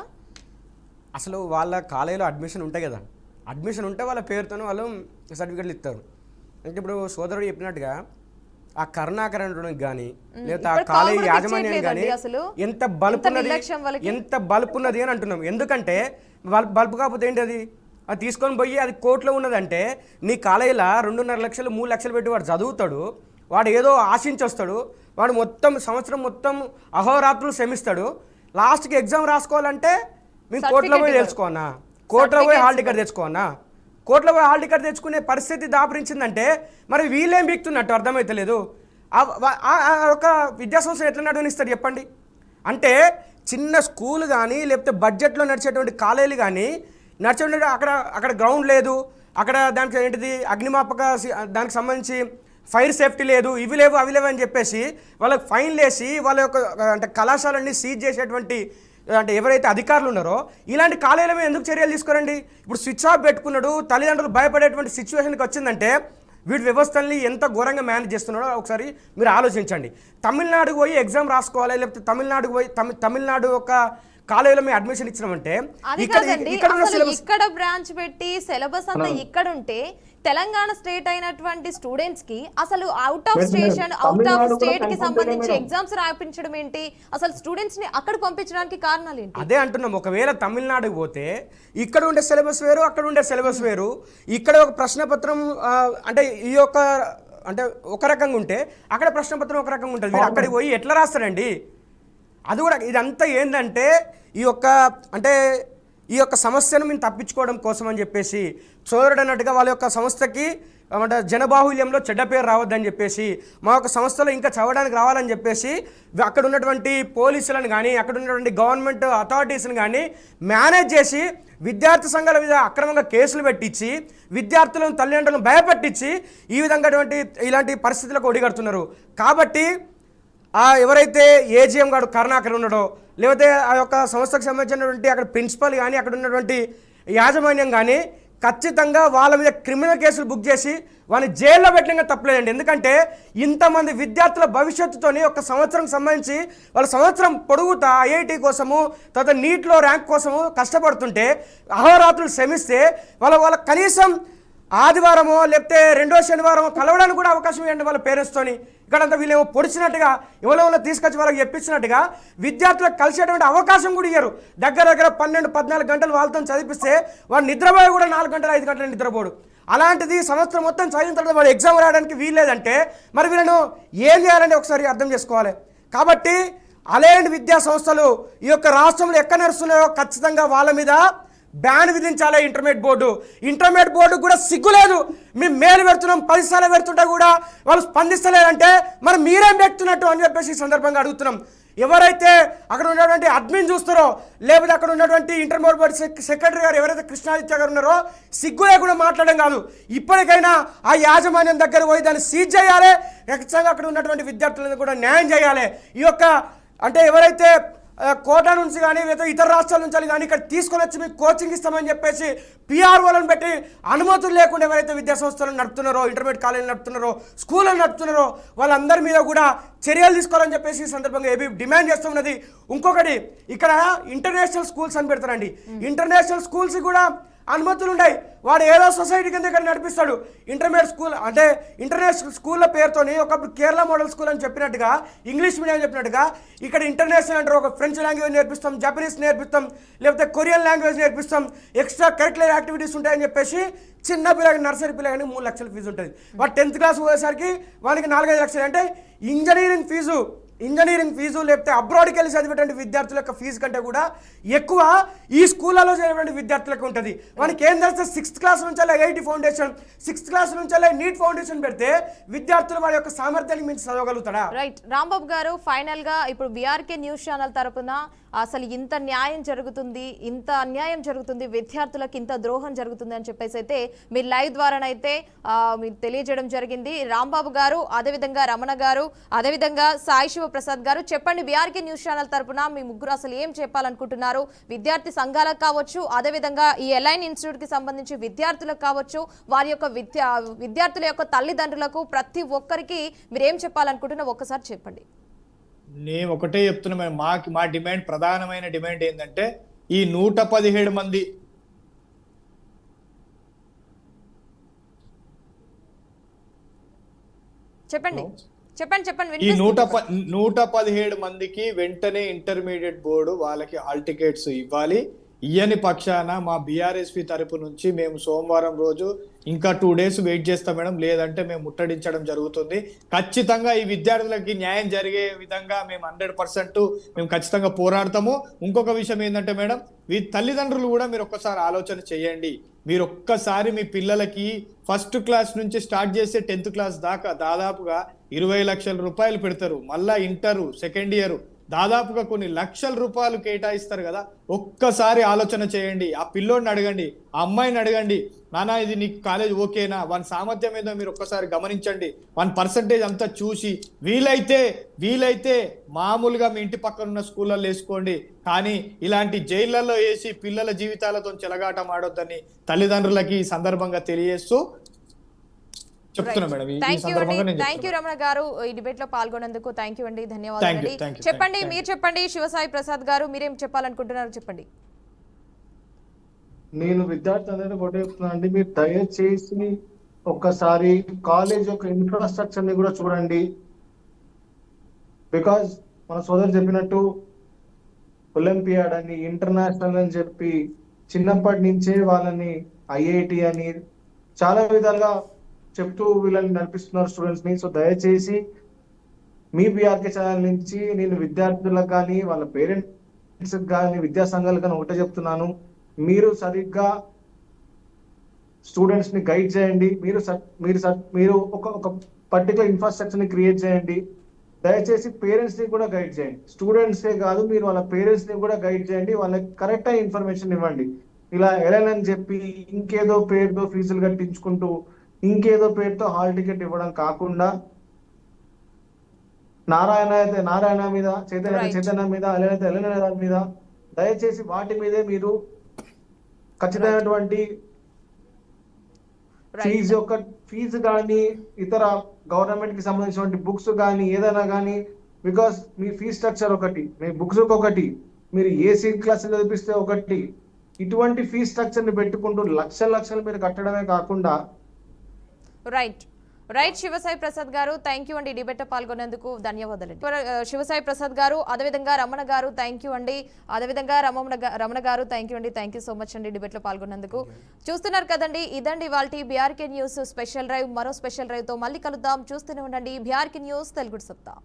అసలు వాళ్ళ కాలేజీలో అడ్మిషన్ ఉంటాయి కదా, అడ్మిషన్ ఉంటే వాళ్ళ పేరుతోనే వాళ్ళు సర్టిఫికెట్లు ఇస్తారు. అంటే ఇప్పుడు సోదరుడు చెప్పినట్టుగా ఆ కరుణాకర్ అనడానికి కానీ లేదా ఆ కాలేజీ యాజమాన్యం కానీ ఎంత బల్బు ఉన్నది అని అంటున్నాం. ఎందుకంటే బల్బు కాకపోతే ఏంటి అది తీసుకొని పోయి అది కోర్టులో ఉన్నదంటే నీ కాలేజీలో 2.5 లక్షలు 3 లక్షలు పెట్టి వాడు చదువుతాడు, వాడు ఏదో ఆశించొస్తాడు, వాడు సంవత్సరం మొత్తం అహోరాత్రులు శ్రమిస్తాడు, లాస్ట్కి ఎగ్జామ్ రాసుకోవాలంటే మేము కోర్టులో పోయి తెలుసుకోనా, కోర్టులో పోయి హాల్ టికెట్ తెచ్చుకోనా, కోర్టులో పోయి హాల్ టికెట్ తెచ్చుకునే పరిస్థితి దాపరించిందంటే మరి వీళ్ళేం బిక్తున్నట్టు అర్థమైతలేదు. ఒక విద్యాసంస్థ ఎట్లా నడవనిస్తారు చెప్పండి? అంటే చిన్న స్కూల్ కానీ లేకపోతే బడ్జెట్లో నడిచేటువంటి కాలేజీలు కానీ నడిచేటువంటి అక్కడ గ్రౌండ్ లేదు, అక్కడ దానికి ఏంటిది అగ్నిమాపక దానికి సంబంధించి ఫైర్ సేఫ్టీ లేదు, ఇవి లేవు అవి లేవు అని చెప్పేసి వాళ్ళకి ఫైన్లు వేసి వాళ్ళ యొక్క అంటే కళాశాలన్నీ సీజ్ చేసేటువంటి అంటే ఎవరైతే అధికారులు ఉన్నారో ఇలాంటి కాలేజీల మీద ఎందుకు చర్యలు తీసుకోరండి? ఇప్పుడు స్విచ్ ఆఫ్ పెట్టుకున్నాడు, తల్లిదండ్రులు భయపడేటువంటి సిచ్యువేషన్కి వచ్చిందంటే వీటి వ్యవస్థల్ని ఎంత ఘోరంగా మేనేజ్ చేస్తున్నాడో ఒకసారి మీరు ఆలోచించండి. తమిళనాడుకు పోయి ఎగ్జామ్ రాసుకోవాలి, లేకపోతే తమిళనాడు ఒక కాలేజీలో మేము అడ్మిషన్ ఇచ్చినామంటే ఇక్కడ బ్రాంచ్ పెట్టి సిలబస్ అంతా ఇక్కడ ఉంటే తెలంగాణ స్టేట్ అయినటువంటి స్టూడెంట్స్ కి అసలు అవుట్ ఆఫ్ స్టేట్ కి సంబంధించి ఎగ్జామ్స్ రాయించడం ఏంటి? అసలు స్టూడెంట్స్ ని అక్కడ పంపించడానికి కారణాలు ఏంటి? అదే అంటున్నాం. ఒకవేళ తమిళనాడుకు పోతే ఇక్కడ ఉండే సిలబస్ వేరు, అక్కడ ఉండే సిలబస్ వేరు. ఇక్కడ ఒక ప్రశ్నపత్రం అంటే అంటే ఒక రకంగా ఉంటే అక్కడ ప్రశ్నపత్రం ఒక రకంగా ఉంటుంది. మీరు అక్కడికి పోయి ఎట్లా రాస్తారండి? అది కూడా ఇదంతా ఏంటంటే ఈ యొక్క సమస్యను మేము తప్పించుకోవడం కోసం అని చెప్పేసి సోదరుడు అన్నట్టుగా వాళ్ళ యొక్క సంస్థకి అంటే జనబాహుల్యంలో చెడ్డ పేరు రావద్దని చెప్పేసి మా యొక్క సంస్థలో ఇంకా చదవడానికి రావాలని చెప్పేసి అక్కడ ఉన్నటువంటి పోలీసులను కానీ అక్కడ ఉన్నటువంటి గవర్నమెంట్ అథారిటీస్ని కానీ మేనేజ్ చేసి విద్యార్థి సంఘాల మీద అక్రమంగా కేసులు పెట్టించి విద్యార్థులను తల్లిదండ్రులను భయపెట్టించి ఈ విధంగా ఇలాంటి పరిస్థితులకు ఒడిగడుతున్నారు. కాబట్టి ఎవరైతే ఏజీఎం గారు కరుణాకర్ ఉన్నాడో లేకపోతే ఆ యొక్క సంస్థకు సంబంధించినటువంటి అక్కడ ప్రిన్సిపల్ కానీ అక్కడ ఉన్నటువంటి యాజమాన్యం కానీ ఖచ్చితంగా వాళ్ళ మీద క్రిమినల్ కేసులు బుక్ చేసి వాళ్ళని జైల్లో పెట్టడం తప్పలేదండి. ఎందుకంటే ఇంతమంది విద్యార్థుల భవిష్యత్తుతోని ఒక సంవత్సరం సంబంధించి వాళ్ళ సంవత్సరం పొడుగుతా ఐఐటి కోసము తర్వాత నీట్లో ర్యాంక్ కోసము కష్టపడుతుంటే అహోరాత్రులు శ్రమిస్తే వాళ్ళ కనీసం ఆదివారమో లేకపోతే 2వ శనివారమో కలవడానికి కూడా అవకాశం ఇవ్వండి వాళ్ళ పేరెంట్స్తోని. ఇక్కడంతా వీళ్ళేమో పొడిచినట్టుగా ఎవరెవరో తీసుకొచ్చి వాళ్ళకి చెప్పించినట్టుగా విద్యార్థులకు కలిసేటువంటి అవకాశం కూడా ఇయ్యరు. దగ్గర 12-14 గంటలు వాళ్ళతో చదివిస్తే వాడు నిద్రపోయి కూడా 4 గంటలు 5 గంటలు నిద్రపోడు. అలాంటిది సంవత్సరం మొత్తం చదివిన తర్వాత వాడు ఎగ్జామ్ రాయడానికి వీల్లేదంటే మరి వీళ్ళను ఏం చేయాలని ఒకసారి అర్థం చేసుకోవాలి. కాబట్టి అలాంటి విద్యా సంస్థలు ఈ యొక్క రాష్ట్రంలో ఎక్కడ నడుస్తున్నాయో ఖచ్చితంగా వాళ్ళ మీద బ్యాన్ విధించాలి. ఇంటర్మీడియట్ బోర్డు కూడా సిగ్గులేదు. మేము మేలు పెడుతున్నాం 10 సార్లు పెడుతుంటే కూడా వాళ్ళు స్పందిస్తలేదంటే మరి మీరేం పెడుతున్నట్టు అని చెప్పేసి ఈ సందర్భంగా అడుగుతున్నాం. ఎవరైతే అక్కడ ఉన్నటువంటి అడ్మిన్ చూస్తారో లేకపోతే అక్కడ ఉన్నటువంటి ఇంటర్మోడ్ బోర్డ్ సెక్రటరీ గారు ఎవరైతే కృష్ణాదిత్య గారు ఉన్నారో సిగ్గు లేకుండా మాట్లాడడం కాదు, ఇప్పటికైనా ఆ యాజమాన్యం దగ్గర పోయి దాన్ని సీజ్ చేయాలి, ఖచ్చితంగా అక్కడ ఉన్నటువంటి విద్యార్థులను కూడా న్యాయం చేయాలి. ఈ యొక్క అంటే ఎవరైతే కోటా నుంచి కానీ లేదా ఇతర రాష్ట్రాల నుంచి కానీ ఇక్కడ తీసుకొని వచ్చి మీకు కోచింగ్ ఇస్తామని చెప్పేసి పిఆర్ఓలను పెట్టి అనుమతులు లేకుండా ఎవరైతే విద్యా సంస్థలను నడుపుతున్నారో, ఇంటర్మీడియట్ కాలేజీలు నడుపుతున్నారో, స్కూళ్ళను నడుపుతున్నారో వాళ్ళందరి మీద కూడా చర్యలు తీసుకోవాలని చెప్పేసి ఈ సందర్భంగా ఏబీ డిమాండ్ చేస్తున్నది. ఇంకొకటి ఇక్కడ ఇంటర్నేషనల్ స్కూల్స్ అని పెడతారండి, ఇంటర్నేషనల్ స్కూల్స్ కూడా అనుమతులు ఉన్నాయి. వాడు ఏదో సొసైటీ కింద ఇక్కడ నడిపిస్తాడు. ఇంటర్మీడియట్ స్కూల్ అంటే ఇంటర్నేషనల్ స్కూళ్ళ పేరుతోని ఒకప్పుడు కేరళ మోడల్ స్కూల్ అని చెప్పినట్టుగా, ఇంగ్లీష్ మీడియం చెప్పినట్టుగా ఇక్కడ ఇంటర్నేషనల్ అంటారు. ఒక ఫ్రెంచ్ లాంగ్వేజ్ నేర్పిస్తాం, జపనీస్ నేర్పిస్తాం, లేకపోతే కొరియన్ లాంగ్వేజ్ నేర్పిస్తాం, ఎక్స్ట్రా కరిక్యులర్ యాక్టివిటీస్ ఉంటాయని చెప్పేసి చిన్న పిల్లకి నర్సరీ పిల్లగాని 3 లక్షల ఫీజు ఉంటుంది. వాడు 10th క్లాస్ పోయేసరికి వానికి 4-5 లక్షలు. అంటే ఇంజనీరింగ్ ఫీజు లేకపోతే అబ్రాడ్కి వెళ్ళి చదివేటువంటి విద్యార్థుల యొక్క ఫీజు కంటే కూడా ఎక్కువ ఈ స్కూళ్ళలో చదివేటువంటి విద్యార్థులకు ఉంటుంది. మనకి ఏం తెలిస్తే 6th క్లాస్ నుంచి ఐఐటి ఫౌండేషన్, 6th క్లాస్ నుంచి నీట్ ఫౌండేషన్ పెడితే విద్యార్థులు వారి యొక్క సామర్థ్యానికి మించి చదవగలుగుతారా? రైట్ రాంబాబు గారు, ఫైనల్ గా ఇప్పుడు బీఆర్కే న్యూస్ ఛానల్ తరపున అసలు ఇంత న్యాయం జరుగుతుంది, ఇంత అన్యాయం జరుగుతుంది, విద్యార్థులకు ఇంత ద్రోహం జరుగుతుంది అని చెప్పేసి అయితే మీరు లైవ్ ద్వారానైతే మీరు తెలియజేయడం జరిగింది. రాంబాబు గారు, అదేవిధంగా రమణ గారు, అదేవిధంగా సాయి శివ ప్రసాద్ గారు, చెప్పండి బీఆర్కే న్యూస్ ఛానల్ తరపున మీ ముగ్గురు అసలు ఏం చెప్పాలనుకుంటున్నారు? విద్యార్థి సంఘాలకు కావచ్చు, అదేవిధంగా ఈ ఎలైన్ ఇన్స్టిట్యూట్ కి సంబంధించి విద్యార్థులకు కావచ్చు, వారి యొక్క విద్యార్థుల యొక్క తల్లిదండ్రులకు ప్రతి ఒక్కరికి మీరు ఏం చెప్పాలనుకుంటున్నా ఒక్కసారి చెప్పండి. నేను ఒకటే చెప్తున్నా, మా డిమాండ్, ప్రధానమైన డిమాండ్ ఏంటంటే ఈ 117 మంది చెప్పండి ఈ 117 మందికి వెంటనే ఇంటర్మీడియట్ బోర్డు వాళ్ళకి హాల్ టికెట్స్ ఇవ్వాలి. ఇయ్యని పక్షాన మా బీఆర్ఎస్పీ తరపు నుంచి మేము సోమవారం రోజు ఇంకా 2 days వెయిట్ చేస్తాం మేడం, లేదంటే మేము ముట్టడించడం జరుగుతుంది. ఖచ్చితంగా ఈ విద్యార్థులకి న్యాయం జరిగే విధంగా మేము 100% మేము ఖచ్చితంగా పోరాడతాము. ఇంకొక విషయం ఏంటంటే మేడం, తల్లిదండ్రులు కూడా మీరు ఒక్కసారి ఆలోచన చేయండి. మీరు ఒక్కసారి మీ పిల్లలకి 1st క్లాస్ నుంచి స్టార్ట్ చేసే 10th క్లాస్ దాకా దాదాపుగా 20 లక్షల రూపాయలు పెడతారు. మళ్ళా ఇంటరు, సెకండ్ ఇయర్ దాదాపుగా కొన్ని లక్షల రూపాయలు కేటాయిస్తారు కదా. ఒక్కసారి ఆలోచన చేయండి. ఆ పిల్లోడిని అడగండి, ఆ అమ్మాయిని అడగండి, నానా ఇది నీకు కాలేజ్ ఓకేనా, వాని సామర్థ్యం ఏదో మీరు ఒక్కసారి గమనించండి, 1% అంతా చూసి వీలైతే మామూలుగా మీ ఇంటి పక్కన ఉన్న స్కూళ్ళల్లో వేసుకోండి. కానీ ఇలాంటి జైళ్లలో వేసి పిల్లల జీవితాలతో చెలగాటం ఆడొద్దని తల్లిదండ్రులకి ఈ సందర్భంగా తెలియజేస్తూ చెప్తున్నా మేడం. థ్యాంక్ యూ రమణ గారు, ఈ డిబేట్ లో పాల్గొన్నందుకు థ్యాంక్ యూ అండి, ధన్యవాదాలు. చెప్పండి, మీరు చెప్పండి శివసాయి ప్రసాద్ గారు, మీరేం చెప్పాలనుకుంటున్నారు చెప్పండి. నేను విద్యార్థి అందరినీ ఒకటే చెప్తున్నా అండి, మీరు దయచేసి ఒక్కసారి కాలేజ్ యొక్క ఇన్ఫ్రాస్ట్రక్చర్ ని కూడా చూడండి. బికాజ్ మన సోదరు చెప్పినట్టు ఒలింపియాడ్ అని, ఇంటర్నేషనల్ అని చెప్పి చిన్నప్పటి నుంచే వాళ్ళని ఐఐటి అని చాలా విధాలుగా చెప్తూ వీళ్ళని నడిపిస్తున్నారు స్టూడెంట్స్ ని. సో దయచేసి మీ బీఆర్కే ఛానల్ నుంచి నేను విద్యార్థులకు కానీ వాళ్ళ పేరెంట్స్ కానీ విద్యా సంఘాలకు కానీ ఒకటే చెప్తున్నాను, మీరు సరిగ్గా స్టూడెంట్స్ ని గైడ్ చేయండి. మీరు ఒక పర్టికులర్ ఇన్ఫ్రాస్ట్రక్చర్ ని క్రియేట్ చేయండి. దయచేసి పేరెంట్స్ ని కూడా గైడ్ చేయండి. స్టూడెంట్సే కాదు, మీరు వాళ్ళ పేరెంట్స్ ని కూడా గైడ్ చేయండి. వాళ్ళకి కరెక్ట్ అయిన ఇన్ఫర్మేషన్ ఇవ్వండి. ఇలా ఎలానని చెప్పి ఇంకేదో పేరుతో ఫీజులు కట్టించుకుంటూ ఇంకేదో పేరుతో హాల్ టికెట్ ఇవ్వడం కాకుండా, నారాయణ మీద, చైతన్య మీద, ఎలైన మీద దయచేసి వాటి మీదే మీరు ఖచ్చితమైనటువంటి ఫీజు కానీ ఇతర గవర్నమెంట్ కి సంబంధించిన బుక్స్ కానీ ఏదైనా కానీ, బికాస్ మీ ఫీజ్ స్ట్రక్చర్ ఒకటి, మీ బుక్స్ ఒకటి, మీరు ఏసీ క్లాస్ చదివిస్తే ఒకటి, ఇటువంటి ఫీజ్ స్ట్రక్చర్ ని పెట్టుకుంటూ లక్షలు మీరు కట్టడమే కాకుండా. రైట్ శివసాయి ప్రసాద్ గారు, థ్యాంక్ యూ అండి, డిబేట్ పాల్గొనేందుకు ధన్యవాదాలు. శివసాయి ప్రసాద్ గారు, అదేవిధంగా రమణ గారు థ్యాంక్ యూ అండి, అదేవిధంగా రమణ గారు థ్యాంక్ యూ అండి, థ్యాంక్ యూ సో మచ్ అండి డిబేట్ లో పాల్గొన్నందుకు. చూస్తున్నారు కదండి, ఇదండి వాళ్ళ బీఆర్కే న్యూస్ స్పెషల్ డ్రైవ్. మరో స్పెషల్ డ్రైవ్ తో మళ్ళీ కలుద్దాం. చూస్తూనే ఉండండి బీఆర్కే న్యూస్ తెలుగు సత్తా.